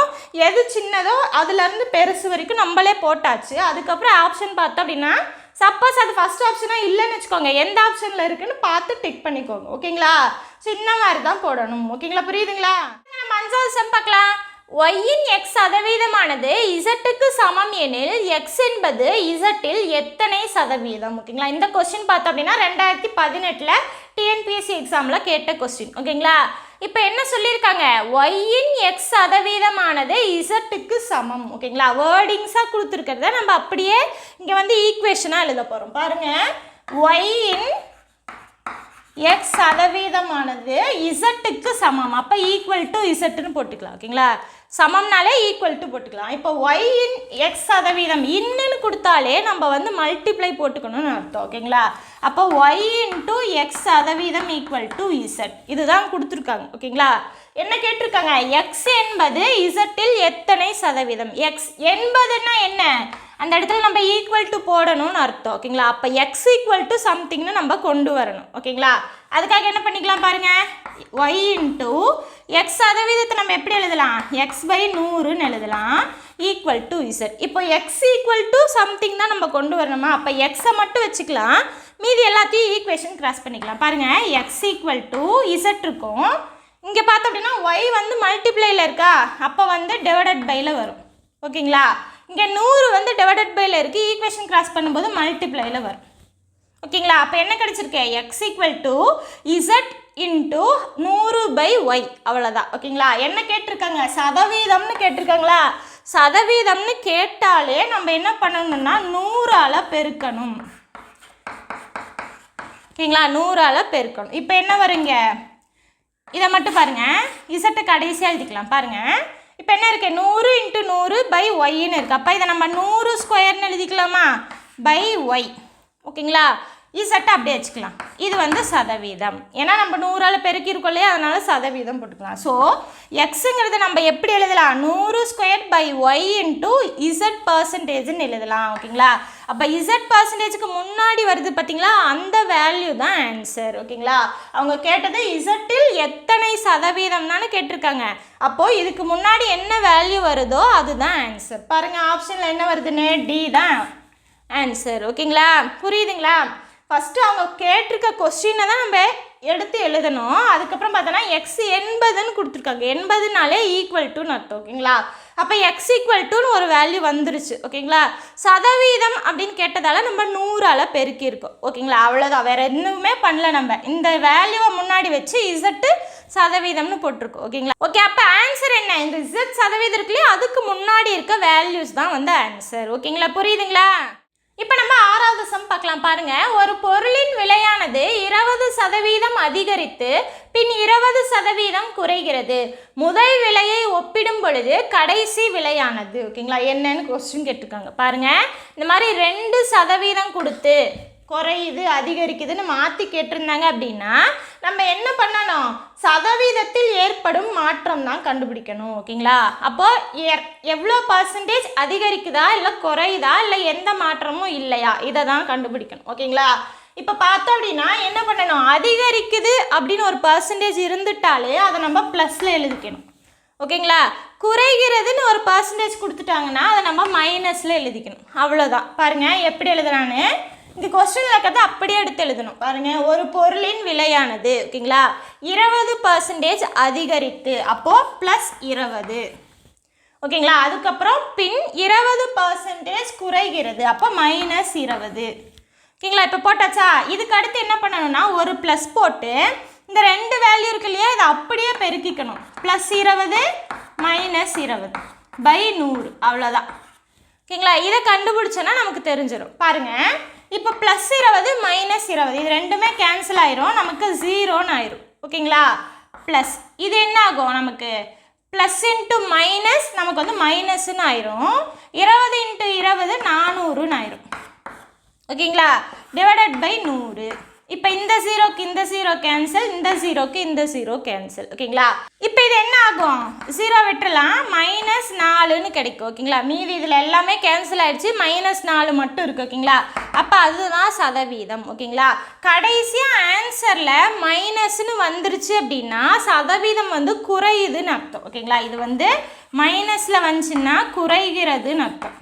எது சின்னதோ அதுலேருந்து பெருசு வரைக்கும் நம்மளே போட்டாச்சு. அதுக்கப்புறம் ஆப்ஷன் பார்த்தோம் அப்படின்னா, சப்போஸ் அது ஃபஸ்ட் ஆப்ஷனாக இல்லைன்னு வச்சுக்கோங்க, எந்த ஆப்ஷனில் இருக்குதுன்னு பார்த்து டிக் பண்ணிக்கோங்க. ஓகேங்களா? ஸோ இந்த மாதிரி தான் போடணும். ஓகேங்களா? புரியுதுங்களா? நம்ம 5வது சம் பார்க்கலாம். ஒய்யின் எக்ஸ் சதவீதமானது இசட்டுக்கு சமம் எனில் எக்ஸ் என்பது இசட்டில் எத்தனை சதவீதம்? ஓகேங்களா? இந்த கொஸ்டின் பார்த்தோம் அப்படின்னா 2018 டிஎன்பிஎஸ்சி எக்ஸாமில் கேட்ட கொஸ்டின். ஓகேங்களா? இப்போ என்ன சொல்லியிருக்காங்க? ஒய்யின் எக்ஸ் சதவீதமானது இசட்டுக்கு சமம். ஓகேங்களா? வேர்டிங்ஸாக கொடுத்துருக்கிறத நம்ம அப்படியே இங்கே வந்து ஈக்குவேஷனாக எழுத போகிறோம். பாருங்கள், ஒய்யின் எக்ஸ் சதவீதமானது இசட்டுக்கு சமம். அப்போ ஈக்குவல் டு இசட்டுன்னு போட்டுக்கலாம். ஓகேங்களா? சமம்னாலே ஈக்குவல் டு போட்டுக்கலாம். இப்போ ஒய்யின் எக்ஸ் சதவீதம் இன்னுன்னு கொடுத்தாலே நம்ம வந்து மல்டிப்ளை போட்டுக்கணும்னு அர்த்தம். ஓகேங்களா? அப்போ ஒய் இன்ட்டு எக்ஸ் சதவீதம் ஈக்குவல் டு இசட், இதுதான் கொடுத்துருக்காங்க. ஓகேங்களா? என்ன கேட்டிருக்காங்க? எக்ஸ் என்பது இசட்டில் எத்தனை சதவீதம்? எக்ஸ் என்பதுன்னா என்ன? அந்த இடத்துல நம்ம ஈக்குவல் டு போடணும்னு அர்த்தம். ஓகேங்களா? அப்போ எக்ஸ் ஈக்குவல் டு சம்திங்னு நம்ம கொண்டு வரணும். ஓகேங்களா? அதுக்காக என்ன பண்ணிக்கலாம் பாருங்கள், ஒய் இன்ட்டு எக்ஸ் சதவீதத்தை நம்ம எப்படி எழுதலாம்? x/100ன்னு எழுதலாம், ஈக்குவல் டு இசட். இப்போ எக்ஸ் ஈக்குவல் டு சம்திங் தான் நம்ம கொண்டு வரணுமா? அப்போ எக்ஸை மட்டும் வச்சுக்கலாம், மீதி எல்லாத்தையும் ஈக்குவேஷன் கிராஸ் பண்ணிக்கலாம். பாருங்கள், எக்ஸ் ஈக்குவல் டு இசட் இருக்கும். இங்கே பார்த்தோம் அப்படின்னா ஒய் வந்து மல்டிப்ளையில் இருக்கா, அப்போ வந்து டிவைடட் பையில் வரும். ஓகேங்களா? இங்கே 100 வந்து டிவைடட் பையில் இருக்குது, ஈக்குவேஷன் கிராஸ் பண்ணும்போது மல்டிப்ளையில் வரும். ஓகேங்களா? அப்போ என்ன கிடச்சிருக்கு? X equal to Z into 100/y, அவ்வளோதான். ஓகேங்களா? என்ன கேட்டிருக்காங்க? சதவீதம்னு கேட்டிருக்காங்களா? சதவீதம்னு கேட்டாலே நம்ம என்ன பண்ணணும்னா 100ஆல் பெருக்கணும். ஓகேங்களா? 100ஆல் பெருக்கணும். இப்போ என்ன வருங்க? இதை மட்டும் பாருங்கள், இசட்டை கடைசியாக எழுதிக்கலாம். பாருங்கள், இப்போ என்ன இருக்குது? 100 × 100/yன்னு இருக்குது. அப்போ இதை நம்ம 100² எழுதிக்கலாமா? /y. ஓகேங்களா? இசட்டை அப்படியே வச்சுக்கலாம். இது வந்து சதவீதம், ஏன்னா நம்ம 100ஆல் பெருக்கியிருக்கோம் இல்லையா, அதனால சதவீதம் போட்டுக்கலாம். ஸோ எக்ஸுங்கிறது நம்ம எப்படி எழுதலாம்? 100² × இசட் பர்சன்டேஜ்னு எழுதலாம். ஓகேங்களா? அப்போ இசட் பர்சன்டேஜுக்கு முன்னாடி வருது பார்த்தீங்களா, அந்த வேல்யூ தான் ஆன்சர். ஓகேங்களா? அவங்க கேட்டது இசட்டில் எத்தனை சதவீதம் தானே கேட்டிருக்காங்க. அப்போது இதுக்கு முன்னாடி என்ன வேல்யூ வருதோ அதுதான் ஆன்சர். பாருங்கள், ஆப்ஷனில் என்ன வருதுன்னு டி தான் ஆன்சர். ஓகேங்களா? புரியுதுங்களா? ஃபஸ்ட்டு அவங்க கேட்டிருக்க கொஸ்டினை தான் நம்ம எடுத்து எழுதணும். அதுக்கப்புறம் பார்த்தோன்னா எக்ஸ் 80ன்னு கொடுத்துருக்காங்க. 80னாலே ஈக்குவல் டுன்னு அர்த்தம். ஓகேங்களா? அப்போ எக்ஸ் ஈக்குவல் டுன்னு ஒரு வேல்யூ வந்துருச்சு. ஓகேங்களா? சதவீதம் அப்படின்னு கேட்டதால் நம்ம 100ஆல் பெருக்கியிருக்கோம். ஓகேங்களா? அவ்வளோதான், வேறு எதுவுமே பண்ணல. நம்ம இந்த வேல்யூவை முன்னாடி வச்சு இசட்டு சதவீதம்னு போட்டிருக்கோம். ஓகேங்களா? ஓகே, அப்போ ஆன்சர் என்ன? இந்த இசட் சதவீதம் இருக்குல்லையே, அதுக்கு முன்னாடி இருக்க வேல்யூஸ் தான் வந்து ஆன்சர். ஓகேங்களா? புரியுதுங்களா? இப்போ நம்ம 6வது சம் பார்க்கலாம். பாருங்கள், ஒரு பொருளின் விலையானது 20% அதிகரித்து பின் 20% குறைகிறது. முதல் விலையை ஒப்பிடும் பொழுது கடைசி விலையானது. ஓகேங்களா? என்னன்னு கொஸ்டின் கேட்டிருக்காங்க. பாருங்கள், இந்த மாதிரி 2% கொடுத்து குறையுது அதிகரிக்குதுன்னு மாற்றி கேட்டிருந்தாங்க அப்படின்னா நம்ம என்ன பண்ணணும்? சதவீதத்தில் ஏற்படும் மாற்றம் தான் கண்டுபிடிக்கணும். ஓகேங்களா? அப்போது எவ்வளோ பர்சன்டேஜ் அதிகரிக்குதா இல்லை குறையுதா இல்லை எந்த மாற்றமும் இல்லையா, இதை தான் கண்டுபிடிக்கணும். ஓகேங்களா? இப்போ பார்த்தோம் அப்படின்னா என்ன பண்ணணும்? அதிகரிக்குது அப்படின்னு ஒரு பர்சன்டேஜ் இருந்துட்டாலே அதை நம்ம ப்ளஸில் எழுதிக்கணும். ஓகேங்களா? குறைகிறதுன்னு ஒரு பர்சன்டேஜ் கொடுத்துட்டாங்கன்னா அதை நம்ம மைனஸில் எழுதிக்கணும். அவ்வளோதான். பாருங்கள் எப்படி எழுதுறான்னு. இந்த கொஸ்டினில் இருக்கிறத அப்படியே எடுத்து எழுதணும். பாருங்கள், ஒரு பொருளின் விலையானது ஓகேங்களா 20% அதிகரித்து, அப்போது +20. ஓகேங்களா? அதுக்கப்புறம் பின் 20% குறைகிறது, அப்போ -20. ஓகேங்களா? இப்போ போட்டாச்சா? இதுக்கு அடுத்து என்ன பண்ணணும்னா ஒரு ப்ளஸ் போட்டு இந்த 2 வேல்யூ இருக்கு இல்லையா, இதை அப்படியே பெருக்கிக்கணும். +20 -20/100, அவ்வளோதான். ஓகேங்களா? இதை கண்டுபிடிச்சோன்னா நமக்கு தெரிஞ்சிடும். பாருங்கள், இப்போ +20 -20 இது ரெண்டுமே கேன்சல் ஆயிரும், நமக்கு 0ன்னு ஆயிரும். ஓகேங்களா? ப்ளஸ் இது என்ன ஆகும்? நமக்கு ப்ளஸ் இன்ட்டு மைனஸ் நமக்கு வந்து மைனஸ்ன்னு ஆயிரும். 20 × 20 400ன்னு ஆயிரும். ஓகேங்களா? /100. இப்போ இந்த ஜீரோக்கு இந்த ஜீரோ கேன்சல், இந்த ஜீரோக்கு இந்த ஜீரோ கேன்சல். ஓகேங்களா? இப்போ இது என்ன ஆகும்? ஜீரோ விட்டுலாம் -4ன்னு கிடைக்கும். ஓகேங்களா? மீதி இதில் எல்லாமே கேன்சல் ஆயிடுச்சு, -4 மட்டும் இருக்குது. ஓகேங்களா? அப்போ அதுதான் சதவீதம். ஓகேங்களா? கடைசியாக ஆன்சரில் மைனஸ்ன்னு வந்துருச்சு அப்படின்னா சதவீதம் வந்து குறையுதுன்னு அர்த்தம். ஓகேங்களா? இது வந்து மைனஸில் வந்துச்சுன்னா குறைகிறதுன்னு அர்த்தம்.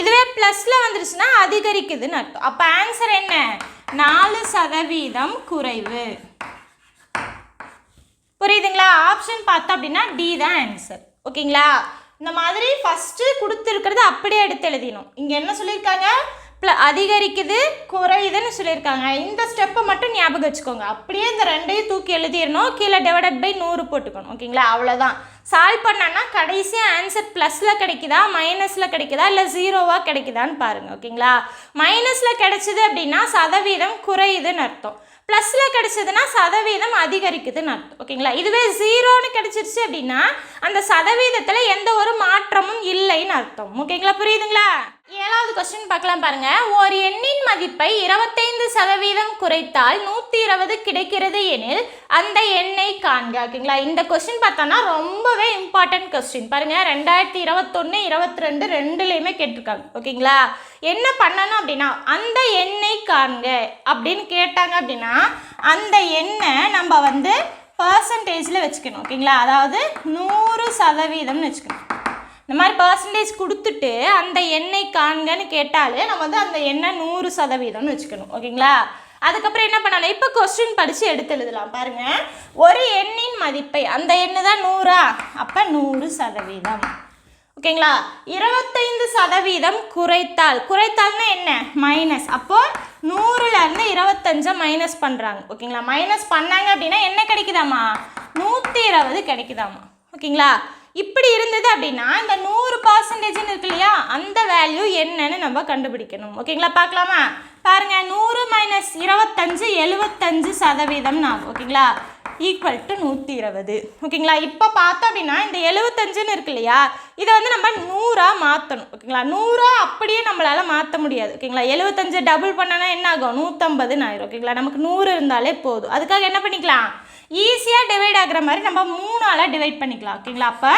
இதுவே ப்ளஸில் வந்துருச்சுன்னா அதிகரிக்குதுன்னு அர்த்தம். அப்போ ஆன்சர் என்ன? 4% குறைவு. புரியுதுங்களா? ஆப்ஷன் பார்த்தோம் அப்படின்னா டி தான் ஆன்சர். ஓகேங்களா? இந்த மாதிரி ஃபஸ்ட்டு கொடுத்துருக்கிறது அப்படியே எடுத்து எழுதினோம். இங்கே என்ன சொல்லியிருக்காங்க? அதிகரிக்குது குறையுதுன்னு சொல்லியிருக்காங்க. இந்த ஸ்டெப்பை மட்டும் ஞாபகம் வச்சுக்கோங்க. அப்படியே இந்த ரெண்டையும் தூக்கி எழுதிடணும், கீழே டிவைடட் பை 100 போட்டுக்கணும். ஓகேங்களா? அவ்வளோதான். சால்வ் பண்ணனா கடைசியாக ஆன்சர் ப்ளஸில் கிடைக்குதா மைனஸில் கிடைக்குதா இல்லை ஜீரோவாக கிடைக்குதான்னு பாருங்கள். ஓகேங்களா? மைனஸில் கிடைச்சிது அப்படின்னா சதவீதம் குறையுதுன்னு அர்த்தம், ப்ளஸில் கிடைச்சதுன்னா சதவீதம் அதிகரிக்குதுன்னு அர்த்தம். ஓகேங்களா? இதுவே ஜீரோன்னு கிடைச்சிருச்சு அப்படின்னா அந்த சதவீதத்தில் எந்த ஒரு மாற்றமும் இல்லைன்னு அர்த்தம். ஓகேங்களா? புரியுதுங்களா? 7வது கொஸ்டின் பார்க்கலாம் பாருங்க. ஒரு எண்ணின் மதிப்பை 25% குறைத்தால் 120 கிடைக்கிறது எனில் அந்த எண்ணை காண்க. ஓகேங்களா? இந்த கொஸ்டின் பார்த்தோன்னா ரொம்பவே இம்பார்ட்டன்ட் கொஸ்டின். பாருங்க, 2021, 22 ரெண்டுலேயுமே கேட்டிருக்காங்க. ஓகேங்களா? என்ன பண்ணணும் அப்படின்னா அந்த எண்ணை காண்க அப்படின்னு கேட்டாங்க அப்படின்னா அந்த எண்ணை நம்ம வந்து பர்சன்டேஜில் வச்சுக்கணும். ஓகேங்களா? அதாவது 100%ன்னு வச்சுக்கணும். இந்த மாதிரி பர்சன்டேஜ் கொடுத்துட்டு அந்த எண்ணை காண்கன்னு கேட்டாலே நம்ம வந்து அந்த எண்ணெய் 100%ன்னு வச்சுக்கணும். ஓகேங்களா? அதுக்கப்புறம் என்ன பண்ணலாம்? இப்போ கொஸ்டின் படித்து எடுத்து எழுதலாம். பாருங்கள், ஒரு எண்ணின் மதிப்பை, அந்த எண்ணு தான் 100, அப்போ 100%. ஓகேங்களா? 25% குறைத்தால், குறைத்தால்னா என்ன? மைனஸ். அப்போது 100லேருந்து 25 மைனஸ் பண்ணுறாங்க. ஓகேங்களா? மைனஸ் பண்ணாங்க அப்படின்னா என்ன கிடைக்குதாம்மா? 120 கிடைக்குதாம்மா. ஓகேங்களா? இப்படி இருந்தது அப்படின்னா இந்த 100%ன்னு இருக்கு இல்லையா, அந்த வேல்யூ என்னன்னு நம்ம கண்டுபிடிக்கணும். ஓகேங்களா? பார்க்கலாமா? பாருங்க, 100 - 25 75% ஆகும். ஓகேங்களா? Equal to 120. ஓகேங்களா? இப்போ பார்த்தோம் அப்படின்னா இந்த 75ன்னு இருக்கு இல்லையா, இதை வந்து நம்ம 100ஆக மாற்றணும். ஓகேங்களா? 100ஆ அப்படியே நம்மளால் மாற்ற முடியாது. ஓகேங்களா? 75 டபுள் பண்ணனா என்ன ஆகும்? 150ன்னு ஆயிரும். ஓகேங்களா? நமக்கு 100 இருந்தாலே போதும். அதுக்காக என்ன பண்ணிக்கலாம்? ஈஸியாக டிவைட் ஆகிற மாதிரி நம்ம 3ஆல் டிவைட் பண்ணிக்கலாம். ஓகேங்களா? அப்போ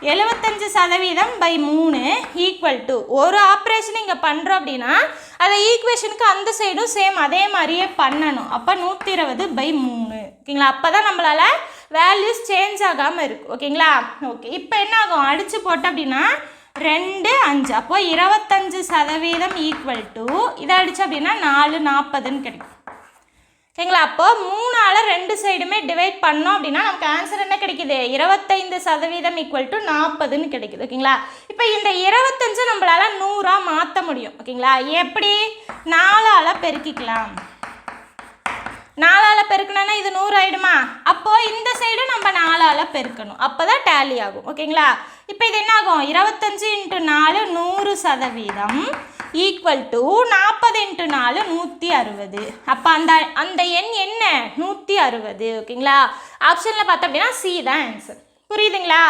75% பை 3 ஈக்குவல் டு, ஒரு ஆப்ரேஷன் இங்கே பண்ணுறோம் அப்படின்னா அதை ஈக்குவேஷனுக்கு அந்த சைடும் சேம் அதே மாதிரியே பண்ணணும். அப்போ 120/3. ஓகேங்களா? அப்போ தான் நம்மளால் வேல்யூஸ் சேஞ்ச் ஆகாமல் இருக்கும். ஓகேங்களா? ஓகே, இப்போ என்ன ஆகும்? அடித்து போட்டோம் அப்படின்னா 2 5, அப்போ 25% ஈக்குவல் டு, இதை அடிச்சு அப்படின்னா 4 40ன்னு கிடைக்கும். சரிங்களா? அப்போ 3ஆல் 2 சைடுமே டிவைட் பண்ணோம் அப்படின்னா நமக்கு ஆன்சர் என்ன கிடைக்குது? 25% ஈக்குவல் டு 40ன்னு கிடைக்குது. ஓகேங்களா? இப்போ இந்த 25 நம்மளால் 100ஆக மாற்ற முடியும். ஓகேங்களா? எப்படி? 4ஆல் பெருக்கிக்கலாம். 4ஆல் பெருக்கணும்னா இது 100 ஆகிடுமா? அப்போது இந்த சைடு நம்ம 4ஆல் பெருக்கணும், அப்போ தான் டேலி ஆகும். ஓகேங்களா? இப்போ இது என்ன ஆகும்? 25 × 4 100% ஈக்குவல் டு 40 × 4 160. அப்போ அந்த எண் என்ன? 160. ஓகேங்களா? ஆப்ஷனில் பார்த்தோம் அப்படின்னா சி தான் ஆன்சர். புரியுதுங்களா?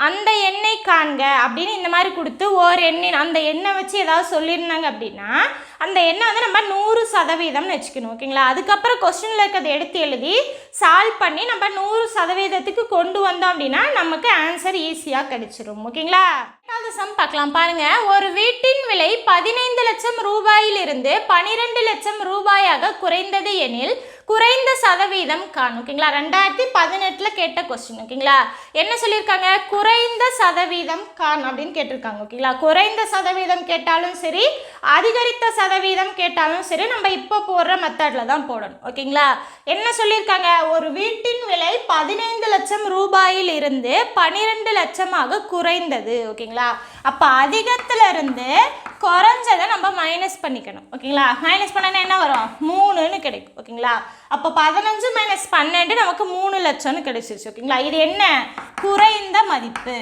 அந்த எண்ணை காண்க அப்படின்னு இந்த மாதிரி கொடுத்து ஒரு எண்ணின் அந்த எண்ணை வச்சு ஏதாவது சொல்லியிருந்தாங்க அப்படின்னா அந்த எண்ணை வந்து நம்ம 100%ன்னு வச்சுக்கணும். ஓகேங்களா? அதுக்கப்புறம் கொஸ்டினில் இருக்கிறத எடுத்து எழுதி சால்வ் பண்ணி நம்ம 100%க்கு கொண்டு வந்தோம் அப்படின்னா நமக்கு ஆன்சர் ஈஸியாக கிடைச்சிரும். ஓகேங்களா? 8வது சம் பார்க்கலாம். பாருங்க, ஒரு வீட்டின் விலை 15 லட்சம் ரூபாயிலிருந்து 12 லட்சம் ரூபாயாக குறைந்தது எனில் குறைந்த சதவீதம் காணும். ஓகேங்களா? 2018 கேட்ட கொஸ்டின். ஓகேங்களா? என்ன சொல்லியிருக்காங்க? குறைந்த சதவீதம் காணும் அப்படின்னு கேட்டிருக்காங்க. ஓகேங்களா? குறைந்த சதவீதம் கேட்டாலும் சரி, அதிகரித்த சதவீதம் கேட்டாலும் சரி, நம்ம இப்போ போடுற மெத்தடில் தான் போடணும். ஓகேங்களா? என்ன சொல்லியிருக்காங்க? ஒரு வீட்டின் விலை 15 லட்சம் ரூபாயில் இருந்து 12 லட்சமாக குறைந்தது. ஓகேங்களா? அப்போ அதிகத்துல இருந்து குறைஞ்சதை நம்ம மைனஸ் பண்ணிக்கணும். ஓகேங்களா? மைனஸ் பண்ணனா என்ன வரும்? 3ன்னு கிடைக்கும். ஓகேங்களா? அப்போ 15 - 12 நமக்கு 3 லட்சம்னு கிடைச்சிருச்சு. ஓகேங்களா? இது என்ன? குறைந்த மதிப்பு.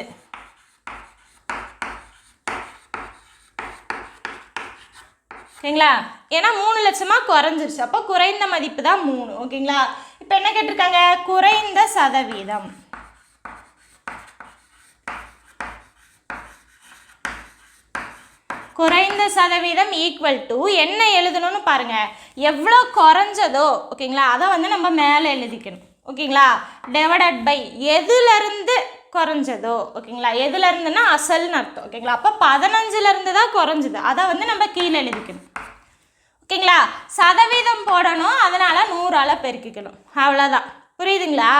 ஓகேங்களா? ஏன்னா 3 லட்சமாக குறைஞ்சிருச்சு, அப்போ குறைந்த மதிப்பு தான் 3. ஓகேங்களா? இப்போ என்ன கேட்டிருக்காங்க? குறைந்த சதவீதம். குறைந்த சதவீதம் ஈக்குவல் டு என்ன எழுதணும்னு பாருங்க, எவ்வளோ குறைஞ்சதோ ஓகேங்களா அதை வந்து நம்ம மேலே எழுதிக்கணும் ஓகேங்களா. டிவைடட் பை எதுலேருந்து குறைஞ்சதோ ஓகேங்களா, எதுலேருந்துன்னா அசல்னு அர்த்தம் ஓகேங்களா. அப்போ 15லேருந்து தான் குறைஞ்சது, அதை வந்து நம்ம கீழே எழுதிக்கணும் ஓகேங்களா. சதவீதம் போடணும், அதனால் 100ஆல் பெருக்கிக்கணும், அவ்வளோதான். புரியுதுங்களா.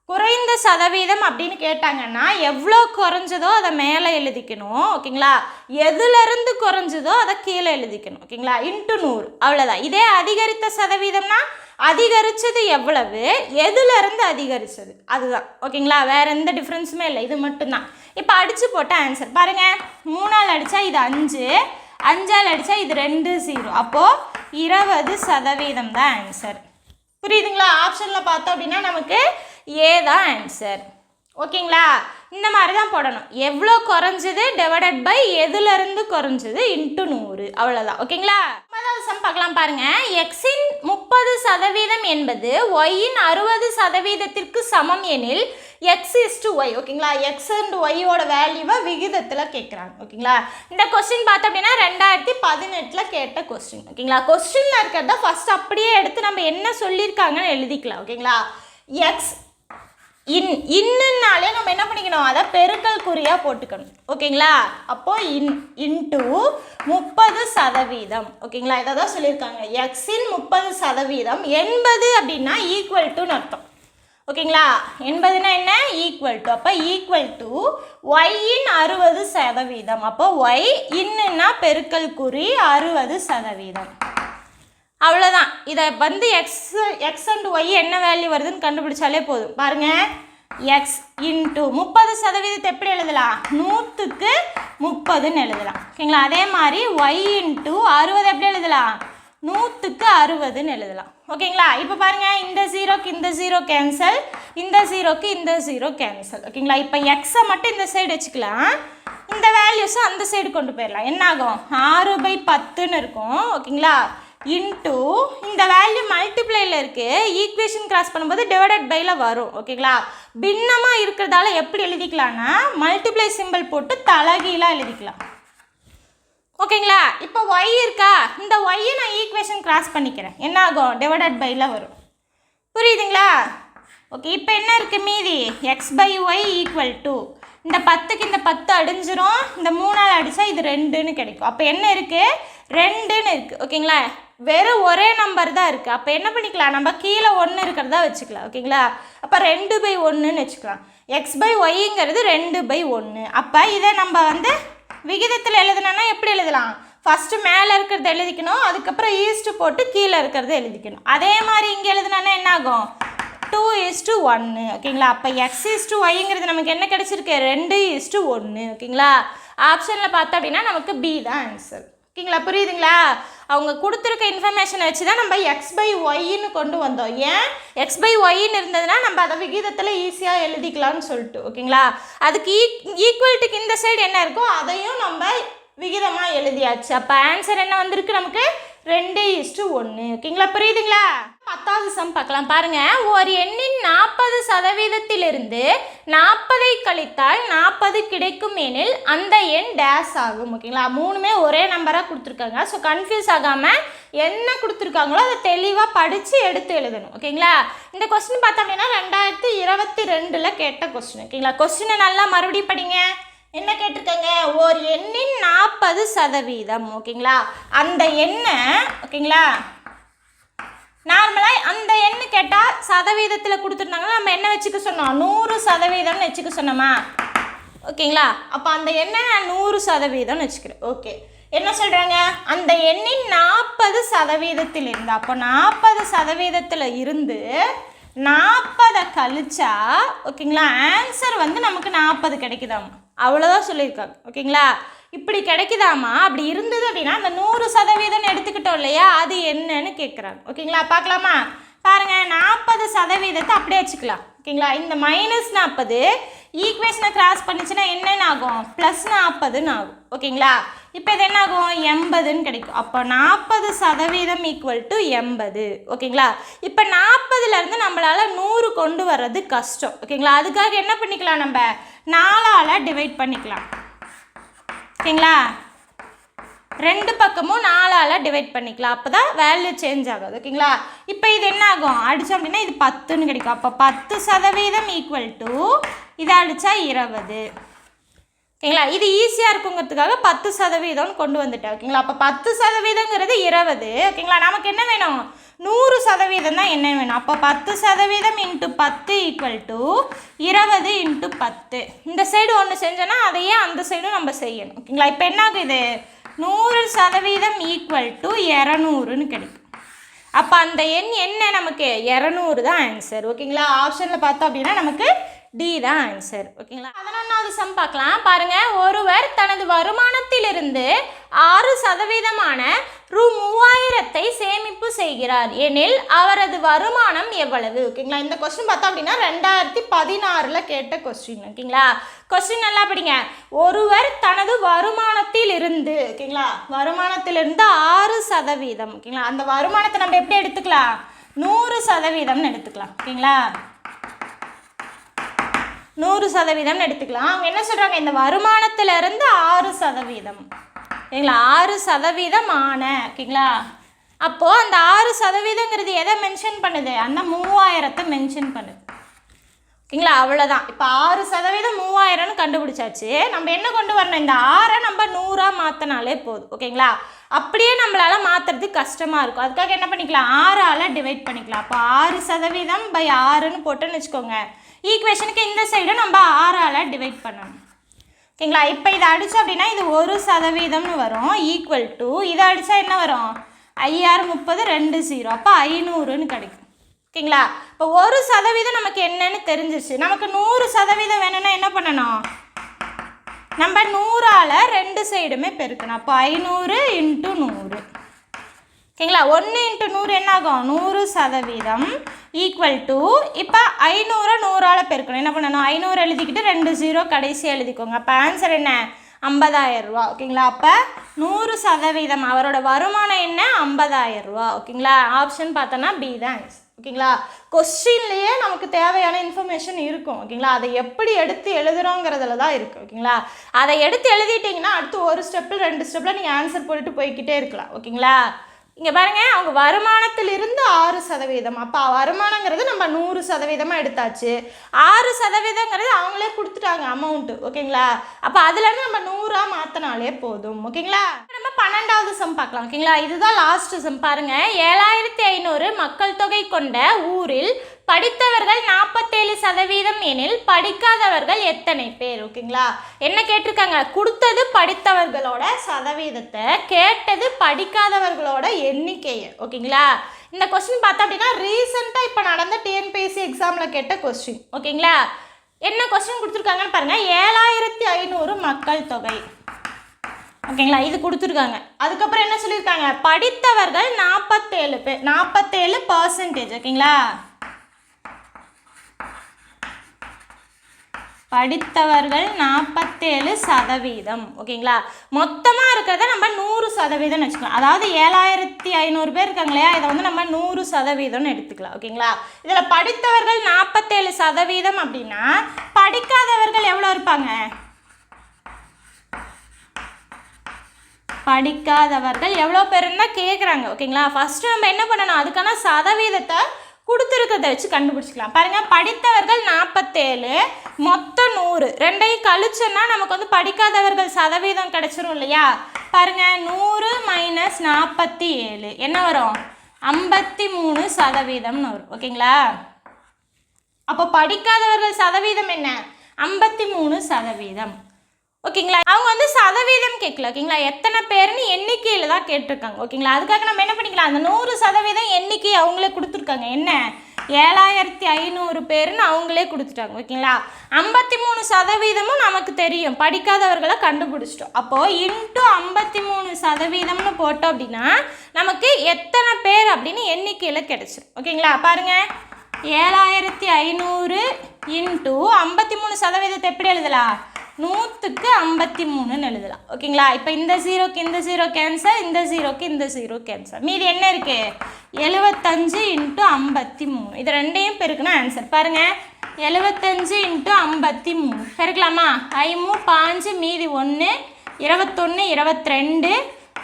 குறைந்த சதவீதம் அப்படின்னு கேட்டாங்கன்னா எவ்வளோ குறைஞ்சதோ அதை மேலே எழுதிக்கணும் ஓகேங்களா, எதுலேருந்து குறைஞ்சதோ அதை கீழே எழுதிக்கணும் ஓகேங்களா, இன்ட்டு 100 அவ்வளோதான். இதே அதிகரித்த சதவீதம்னா அதிகரித்தது எவ்வளவு, எதுலேருந்து அதிகரித்தது அதுதான் ஓகேங்களா. வேறு எந்த டிஃப்ரென்ஸுமே இல்லை, இது மட்டும்தான். இப்போ அடித்து போட்ட ஆன்சர் பாருங்கள், 3ஆல் அடித்தா இது 5, 5ஆல் அடித்தா இது 2 0, அப்போது 20% தான் ஆன்சர். புரியுதுங்களா. ஆப்ஷனில் பார்த்தோம் அப்படின்னா நமக்கு ஏ தான் ஆன்சர் ஓகேங்களா. இந்த மாதிரி தான் போடணும், எவ்வளோ குறைஞ்சது டிவைடட் பை எதுலேருந்து குறைஞ்சது இன்ட்டு 100 அவ்வளோதான் ஓகேங்களா. 9வது சம் பார்க்கலாம் பாருங்கள். எக்ஸின் 30% என்பது ஒய்யின் 60%த்திற்கு சமம் எனில் எக்ஸ் இஸ்டு ஒய் ஓகேங்களா. எக்ஸ் அண்ட் ஒய்யோட வேல்யூவை விகிதத்தில் கேட்குறாங்க ஓகேங்களா. இந்த கொஸ்டின் பார்த்தோம் அப்படின்னா 2018 கேட்ட கொஸ்டின் ஓகேங்களா. கொஸ்டினில் இருக்கிறத ஃபஸ்ட் அப்படியே எடுத்து நம்ம என்ன சொல்லியிருக்காங்கன்னு எழுதிக்கலாம் ஓகேங்களா. எக்ஸ் இன்னுனாலே நம்ம என்ன பண்ணிக்கணும், அதை பெருக்கல் குறியாக போட்டுக்கணும் ஓகேங்களா. அப்போது இன்ட்டு 30% ஓகேங்களா, இதை தான் சொல்லியிருக்காங்க. எக்ஸின் 30% 80 அப்படின்னா ஈக்குவல் டுன்னு அர்த்தம் ஓகேங்களா. 80னா என்ன, ஈக்குவல் டு. அப்போ ஈக்குவல் டு ஒய்யின் 60%, அப்போ ஒய் இன்னுன்னா பெருக்கல் குறி 60%, அவ்வளோதான். இதை வந்து எக்ஸ் அண்ட் ஒய் என்ன வேல்யூ வருதுன்னு கண்டுபிடிச்சாலே போதும். பாருங்கள், எக்ஸ் இன்ட்டு 30% எப்படி எழுதலாம், 100க்கு 30ன்னு எழுதலாம் ஓகேங்களா. அதே மாதிரி ஒய் இன்ட்டு 60 எப்படி எழுதலாம், 100க்கு 60ன்னு எழுதலாம் ஓகேங்களா. இப்போ பாருங்கள், இந்த 0க்கு இந்த 0 கேன்சல், இந்த 0க்கு இந்த 0 கேன்சல் ஓகேங்களா. இப்போ எக்ஸை மட்டும் இந்த சைடு வச்சுக்கலாம், இந்த வேல்யூஸை அந்த சைடு கொண்டு போயிடலாம். என்ன ஆகும், 6/10ன்னு இருக்கும் ஓகேங்களா. இன்ட்டு இந்த வேல்யூ மல்டிப்ளைல இருக்குது, ஈக்குவேஷன் கிராஸ் பண்ணும்போது டிவைடட் பையில் வரும் ஓகேங்களா. பின்னமாக இருக்கிறதால எப்படி எழுதிக்கலாம்னா மல்டிப்ளை சிம்பிள் போட்டு தலைகீழாக எழுதிக்கலாம் ஓகேங்களா. இப்போ ஒய் இருக்கா, இந்த ஒய்யை நான் ஈக்குவேஷன் கிராஸ் பண்ணிக்கிறேன், என்ன ஆகும், டிவைடட் பையில் வரும். புரியுதுங்களா. ஓகே, இப்போ என்ன இருக்குது மீதி, x/y ஈக்குவல் டு இந்த 10க்கு இந்த 10 அடிஞ்சிரும், இந்த 3ஆல் அடித்தா இது 2ன்னு கிடைக்கும். அப்போ என்ன இருக்குது, 2ன்னு இருக்குது ஓகேங்களா. வெறும் ஒரே நம்பர் தான் இருக்குது. அப்போ என்ன பண்ணிக்கலாம், நம்ம கீழே 1 இருக்கிறதா வச்சுக்கலாம் ஓகேங்களா. அப்போ 2/1ன்னு வச்சுக்கலாம். x/yங்கிறது 2/1. அப்போ இதை நம்ம வந்து விகிதத்தில் எழுதுனா எப்படி எழுதலாம், ஃபஸ்ட்டு மேலே இருக்கிறத எழுதிக்கணும், அதுக்கப்புறம் ஈஸ்ட்டு போட்டு கீழே இருக்கிறத எழுதிக்கணும். அதே மாதிரி இங்கே எழுதுனா என்ன ஆகும், 2:1 ஓகேங்களா. அப்போ x/yங்கிறது நமக்கு என்ன கிடச்சிருக்கு, 2:1 ஓகேங்களா. ஆப்ஷனில் பார்த்தோம் அப்படின்னா நமக்கு பி தான் ஆன்சர் ஓகேங்களா. புரியுதுங்களா. அவங்க கொடுத்துருக்க இன்ஃபர்மேஷனை வச்சு தான் நம்ம x/yன்னு கொண்டு வந்தோம். ஏன் x/yன்னு இருந்ததுன்னா நம்ம அதை விகிதத்தில் ஈஸியாக எழுதிக்கலாம்னு சொல்லிட்டு ஓகேங்களா. அதுக்கு ஈக்குவல்ட்டுக்கு இந்த சைடு என்ன இருக்கோ அதையும் நம்ம விகிதமாக எழுதியாச்சு. அப்போ ஆன்சர் என்ன வந்திருக்கு நமக்கு, 2:1 ஓகேங்களா. புரியுதுங்களா. 10வது சம் பார்க்கலாம் பாருங்கள். ஒரு எண்ணின் 40%இருந்து 40ஐ கழித்தால் 40 கிடைக்கும் எனில் அந்த எண் டேஸ் ஆகும் ஓகேங்களா. மூணுமே ஒரே நம்பராக கொடுத்துருக்காங்க. ஸோ கன்ஃபியூஸ் ஆகாமல் என்ன கொடுத்துருக்காங்களோ அதை தெளிவாக படித்து எடுத்து எழுதணும் ஓகேங்களா. இந்த கொஸ்டின் பார்த்தோம் அப்படின்னா 2022 கேட்ட கொஸ்டின் ஓகேங்களா. கொஸ்டினை நல்லா மறுபடியும் படிங்க. என்ன கேட்டிருக்காங்க, ஒரு எண்ணின் 40% ஓகேங்களா. அந்த எண்ணை ஓகேங்களா, நார்மலாக அந்த எண்ணு கேட்டால் சதவீதத்தில் கொடுத்துருந்தாங்கன்னா நம்ம என்ன வச்சுக்க சொன்னோம், 100%ன்னு வச்சுக்க சொன்னோமா ஓகேங்களா. அப்போ அந்த எண்ணை நான் 100%ன்னு வச்சுக்கிறேன். ஓகே, என்ன சொல்கிறாங்க, அந்த எண்ணின் 40% இருந்து, அப்போ 40% இருந்து 40 கழிச்சா ஓகேங்களா ஆன்சர் வந்து நமக்கு 40 கிடைக்குதாமா, அவ்வளோதான் சொல்லியிருக்காங்க ஓகேங்களா. இப்படி கிடைக்குதாமா, அப்படி இருந்தது அப்படின்னா அந்த 100% எடுத்துக்கிட்டோம் இல்லையா, அது என்னன்னு கேட்குறாங்க ஓகேங்களா. பார்க்கலாமா. பாருங்கள், 40% அப்படியே வச்சுக்கலாம் ஓகேங்களா. இந்த -40 ஈக்குவேஷனை கிராஸ் பண்ணிச்சுன்னா என்னென்னு ஆகும், +40ன்னு ஆகும் ஓகேங்களா. இப்போ இது என்ன ஆகும், 80ன்னு கிடைக்கும். அப்போ 40% ஈக்குவல் டு 80 ஓகேங்களா. இப்போ 40லேருந்து நம்மளால் 100 கொண்டு வர்றது கஷ்டம் ஓகேங்களா. அதுக்காக என்ன பண்ணிக்கலாம், நம்ம 4ஆல் டிவைட் பண்ணிக்கலாம் ஓகேங்களா. ரெண்டு பக்கமும் 4ஆல் டிவைட் பண்ணிக்கலாம். அப்போ தான் வேல்யூ சேஞ்ச் ஆகாது. ஓகேங்களா? இப்போ இது என்ன ஆகும்? அடித்தோம் அப்படின்னா இது 10ன்னு கிடைக்கும். அப்போ 10% ஈக்குவல் டு இதை அடித்தா 20. ஓகேங்களா? இது ஈஸியாக இருக்குங்கிறதுக்காக 10% கொண்டு வந்துட்டேன். ஓகேங்களா? அப்போ 10%ங்கிறது 20. ஓகேங்களா? நமக்கு என்ன வேணும்? 100% தான் என்ன வேணும்? அப்போ 10% இன்ட்டு 10 ஈக்குவல் டு 20 இன்ட்டு 10. இந்த சைடு ஒன்று செஞ்சோன்னா அதையே அந்த சைடும் நம்ம செய்யணும். ஓகேங்களா? இப்போ என்ன ஆகுது? 100% ஈக்குவல் டு 200ன்னு கிடைக்கும். அப்போ அந்த எண் என்ன? நமக்கு 200 தான் ஆன்சர். ஓகேங்களா? ஆப்ஷனில் பார்த்தோம் அப்படின்னா நமக்கு டி தான் ஆன்சர். ஓகேங்களா? 11வது சம் பார்க்கலாம். பாருங்க, ஒருவர் தனது வருமானத்திலிருந்து 6% ரூ. 3000 சேமிப்பு செய்கிறார் எனில் அவரது வருமானம் எவ்வளவு? ஓகேங்களா? இந்த கொஸ்டின் பார்த்தோம் அப்படின்னா 2016 கேட்ட கொஸ்டின். ஓகேங்களா? கொஸ்டின் நல்லா படிங்க. ஒருவர் தனது வருமானத்திலிருந்து, ஓகேங்களா, வருமானத்திலிருந்து 6%. ஓகேங்களா? அந்த வருமானத்தை நம்ம எப்படி எடுத்துக்கலாம்? 100%ன்னு எடுத்துக்கலாம். ஓகேங்களா? 100%ன்னு எடுத்துக்கலாம். அவங்க என்ன சொல்கிறாங்க? இந்த வருமானத்திலிருந்து 6%. ஓகேங்களா? 6% ஆன. ஓகேங்களா? அப்போது அந்த 6%ங்கிறது எதை மென்ஷன் பண்ணுது? அந்த 3000 மென்ஷன் பண்ணுது. ஓகேங்களா? அவ்வளோதான். இப்போ 6% 3000ன்னு கண்டுபிடிச்சாச்சு. நம்ம என்ன கொண்டு வரணும்? இந்த 6 நம்ம 100ஆக மாற்றினாலே போதும். ஓகேங்களா? அப்படியே நம்மளால் மாற்றுறதுக்கு கஷ்டமாக இருக்கும். அதுக்காக என்ன பண்ணிக்கலாம்? 6ஆல் டிவைட் பண்ணிக்கலாம். அப்போ 6% பை 6ன்னு போட்டுன்னு வச்சுக்கோங்க. ஈக்குவேஷனுக்கு இந்த சைடு நம்ம 6ஆல் டிவைட் பண்ணணும். ஓகேங்களா? இப்போ இதை அடித்தோம் அப்படின்னா இது 1%ன்னு வரும். ஈக்குவல் டு இதை அடித்தா என்ன வரும்? 5×6 30 2 0. அப்போ 500ன்னு கிடைக்கும். ஓகேங்களா? இப்போ 1% நமக்கு என்னன்னு தெரிஞ்சிருச்சு. நமக்கு 100% வேணும்னா என்ன பண்ணணும்? நம்ம 100ஆல் ரெண்டு சைடுமே பெருக்கணும். அப்போ 500 × 100. ஓகேங்களா? 1 × 100 என்ன ஆகும்? 100% ஈக்குவல் டு இப்போ 500 100ஆல் பெருக்கணும். என்ன பண்ணணும்? 500 எழுதிக்கிட்டு 2 0 கடைசியாக எழுதிக்கோங்க. அப்போ ஆன்சர் என்ன? 50,000 ரூபா. ஓகேங்களா? அப்போ 100% அவரோட வருமானம் என்ன? 50,000 ரூபா. ஓகேங்களா? ஆப்ஷன் பார்த்தோன்னா பி தான் ஆன்சர். ஓகேங்களா? கொஸ்டின்லேயே நமக்கு தேவையான இன்ஃபர்மேஷன் இருக்கும். ஓகேங்களா? அதை எப்படி எடுத்து எழுதுகிறோங்கிறதுல தான் இருக்குது. ஓகேங்களா? அதை எடுத்து எழுதிட்டிங்கன்னா அடுத்து ஒரு ஸ்டெப்பில் 2 ஸ்டெப்பில் நீங்கள் ஆன்சர் போட்டுட்டு போய்கிட்டே இருக்கலாம். ஓகேங்களா? இங்கே பாருங்கள், அவங்க வருமானத்திலிருந்து 6%. அப்போ வருமானங்கிறது நம்ம 100%மாக எடுத்தாச்சு. 6%ங்கிறது அவங்களே கொடுத்துட்டாங்க அமௌண்ட்டு. ஓகேங்களா? அப்போ அதுலேருந்து நம்ம 100ஆக மாற்றினாலே போதும். ஓகேங்களா? நம்ம 12வது சம் பார்க்கலாம். ஓகேங்களா? இதுதான் லாஸ்ட் சம். பாருங்கள், 7500 மக்கள் தொகை கொண்ட ஊரில் படித்தவர்கள் 47% எனில் படிக்காதவர்கள் எத்தனை பேர்? ஓகேங்களா? என்ன கேட்டிருக்காங்க? கொடுத்தது படித்தவர்களோட சதவீதத்தை, கேட்டது படிக்காதவர்களோட எண்ணிக்கையை. ஓகேங்களா? இந்த கொஸ்டின் பார்த்தோம் அப்படின்னா ரீசெண்டாக இப்போ நடந்த டிஎன்பிஎஸ்சி எக்ஸாமில் கேட்ட கொஸ்டின். ஓகேங்களா? என்ன கொஸ்டின் கொடுத்துருக்காங்கன்னு பாருங்கள். 7500 மக்கள் தொகை. ஓகேங்களா? இது கொடுத்துருக்காங்க. அதுக்கப்புறம் என்ன சொல்லியிருக்காங்க? படித்தவர்கள் 47 பேர், 47%. ஓகேங்களா? படித்தவர்கள் 47%. ஓகேங்களா? மொத்தமாக இருக்கிறத நம்ம 100%ன்னு வச்சுக்கலாம். அதாவது 7500 பேர் இருக்காங்க இல்லையா, இதை வந்து நம்ம 100%ன்னு எடுத்துக்கலாம். ஓகேங்களா? இதில் படித்தவர்கள் 47% அப்படின்னா படிக்காதவர்கள் எவ்வளோ இருப்பாங்க? படிக்காதவர்கள் எவ்வளோ பேருன்னு தான் கேட்குறாங்க. ஓகேங்களா? ஃபஸ்ட்டு நம்ம என்ன பண்ணணும்? அதுக்கான சதவீதத்தை கொடுத்துருக்கிறத வச்சு கண்டுபிடிச்சிக்கலாம். பாருங்கள், படித்தவர்கள் 47, மொத்தம் 100, ரெண்டையும் கழிச்சோன்னா நமக்கு வந்து படிக்காதவர்கள் சதவீதம் கிடச்சிரும் இல்லையா? பாருங்கள், 100 - 47 என்ன வரும்? 53%ன்னு வரும். ஓகேங்களா? அப்போ படிக்காதவர்கள் சதவீதம் என்ன? 53%. ஓகேங்களா? அவங்க வந்து சதவீதம் கேட்கல. ஓகேங்களா? எத்தனை பேருன்னு எண்ணிக்கையில் தான் கேட்டிருக்காங்க. ஓகேங்களா? அதுக்காக நம்ம என்ன பண்ணிக்கலாம்? அந்த 100% எண்ணிக்கை அவங்களே கொடுத்துருக்காங்க. என்ன? 7500 பேருன்னு அவங்களே கொடுத்துட்டாங்க. ஓகேங்களா? 53% நமக்கு தெரியும். படிக்காதவர்களை கண்டுபிடிச்சிட்டோம். அப்போது இன்ட்டு 53%ன்னு போட்டோம் அப்படின்னா நமக்கு எத்தனை பேர் அப்படின்னு எண்ணிக்கையில் கிடைச்சிடும். ஓகேங்களா? பாருங்கள், 7500 இன்ட்டு 53% எப்படி எழுதலாம்? 100க்கு 53ன்னு எழுதலாம். ஓகேங்களா? இப்போ இந்த ஜீரோக்கு இந்த ஜீரோ கேன்சல், இந்த ஜீரோக்கு இந்த ஜீரோ கேன்சல். மீதி என்ன இருக்குது? 75 × 53. இது ரெண்டையும் பெருக்குனா ஆன்சர். பாருங்கள், 75 × 53 பெருக்கலாமா? 5 5 மீதி 1 21 22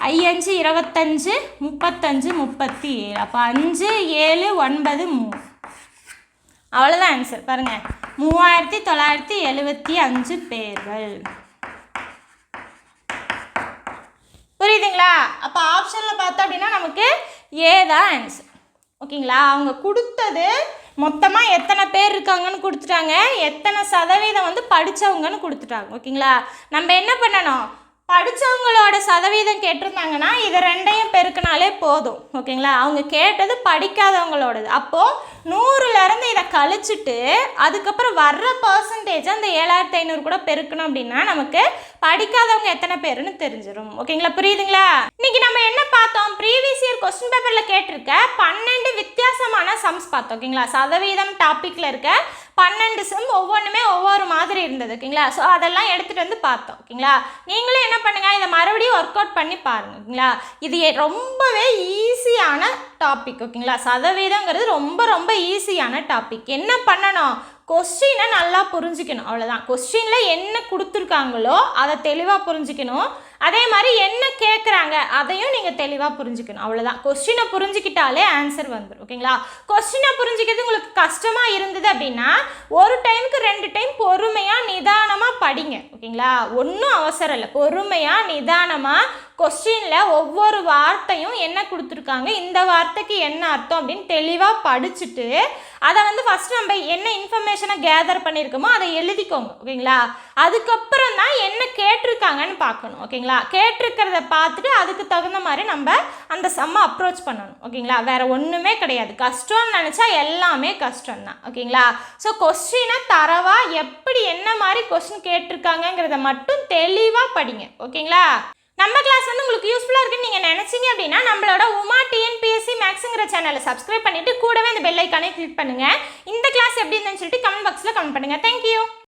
5 25 35 37. அப்போ 5 7 9 3. அவ்வளோதான் ஆன்சர். பாருங்கள், 3975 பேர்கள். புரியுதுங்களா? அப்போ ஆப்ஷனில் பார்த்தோம் அப்படின்னா நமக்கு ஏ தான் ஆன்சர். ஓகேங்களா? அவங்க கொடுத்தது மொத்தமாக எத்தனை பேர் இருக்காங்கன்னு கொடுத்துட்டாங்க, எத்தனை சதவீதம் வந்து படித்தவங்கன்னு கொடுத்துட்டாங்க. ஓகேங்களா? நம்ம என்ன பண்ணணும், படித்தவங்களோட சதவீதம் கேட்டிருந்தாங்கன்னா இதை ரெண்டையும் பெருக்கினாலே போதும். ஓகேங்களா? அவங்க கேட்டது படிக்காதவங்களோடது. அப்போது 100லேருந்து இதை கழிச்சிட்டு அதுக்கப்புறம் வர்ற பர்சன்டேஜ் அந்த 7500 கூட பெருக்கணும் அப்படின்னா நமக்கு படிக்காதவங்க எத்தனை பேருன்னு தெரிஞ்சிடும். ஓகேங்களா? புரியுதுங்களா? இன்னைக்கு நம்ம என்ன பார்த்தோம், ப்ரீவியஸ் இயர் கொஸ்டின் பேப்பரில் கேட்டிருக்க 12 வித்தியாசமான சம்ஸ் பார்த்தோம். ஓகேங்களா? சதவீதம் டாப்பிக்கில் இருக்க 12 சம் ஒவ்வொன்றுமே ஒவ்வொரு மாதிரி இருந்தது. ஓகேங்களா? ஸோ அதெல்லாம் எடுத்துகிட்டு வந்து பார்த்தோம். ஓகேங்களா? நீங்களும் என்ன பண்ணுங்கள், இதை மறுபடியும் ஒர்க் அவுட் பண்ணி பாருங்கள். ஓகேங்களா? இது ரொம்பவே ஈஸியான டாபிக். ஓகேங்களா? சதவீதங்கிறது ரொம்ப ரொம்ப ஈஸியான டாபிக். என்ன பண்ணணும், கொஸ்டினை நல்லா புரிஞ்சுக்கணும். அவ்வளோதான். கொஸ்டினில் என்ன கொடுத்துருக்காங்களோ அதை தெளிவாக புரிஞ்சுக்கணும். அதே மாதிரி என்ன கேட்குறாங்க அதையும் நீங்கள் தெளிவாக புரிஞ்சுக்கணும். அவ்வளோதான். கொஸ்டினை புரிஞ்சுக்கிட்டாலே ஆன்சர் வந்துடும். ஓகேங்களா? கொஸ்டினை புரிஞ்சுக்கிறது உங்களுக்கு கஷ்டமாக இருந்தது அப்படின்னா ஒரு டைமுக்கு 2 டைம் பொறுமையாக நிதானமாக படிங்க. ஓகேங்களா? ஒன்றும் அவசரம் இல்லை. பொறுமையாக நிதானமாக கொஸ்டினில் ஒவ்வொரு வார்த்தையும் என்ன கொடுத்துருக்காங்க, இந்த வார்த்தைக்கு என்ன அர்த்தம் அப்படின்னு தெளிவாக படிச்சுட்டு அதை வந்து ஃபஸ்ட்டு நம்ம என்ன இன்ஃபர்மேஷனை கேதர் பண்ணியிருக்கோமோ அதை எழுதிக்கோங்க. ஓகேங்களா? அதுக்கப்புறம் தான் என்ன கேட்டிருக்காங்கன்னு பார்க்கணும். ஓகேங்களா? கேட்டிருக்கிறத பார்த்துட்டு அதுக்கு தகுந்த மாதிரி நம்ம அந்த சம்மை அப்ரோச் பண்ணணும். ஓகேங்களா? வேறு ஒன்றுமே கிடையாது. கஷ்டம்னு நினச்சா எல்லாமே கஷ்டம்தான். ஓகேங்களா? ஸோ கொஸ்டினை தரவாக எப்படி என்ன மாதிரி கொஸ்டின் கேட்டிருக்காங்கங்கிறத மட்டும் தெளிவாக படிங்க. ஓகேங்களா? நம்ம கிளாஸ் வந்து உங்களுக்கு யூஸ்ஃபுல்லாக இருக்குன்னு நீங்கள் நினச்சிங்க அப்படின்னா நம்மளோட உமா டிஎன்பிஎஸ்சி மேக்ஸுங்கிற சேனலை சப்ஸ்கிரைப் பண்ணிவிட்டு கூடவே இந்த பெல் ஐக்கானே கிளிக் பண்ணுங்கள். இந்த கிளாஸ் எப்படி இருந்துன்னு சொல்லிட்டு கமெண்ட் பாக்ஸில் கமெண்ட் பண்ணுங்கள். தேங்க்யூ.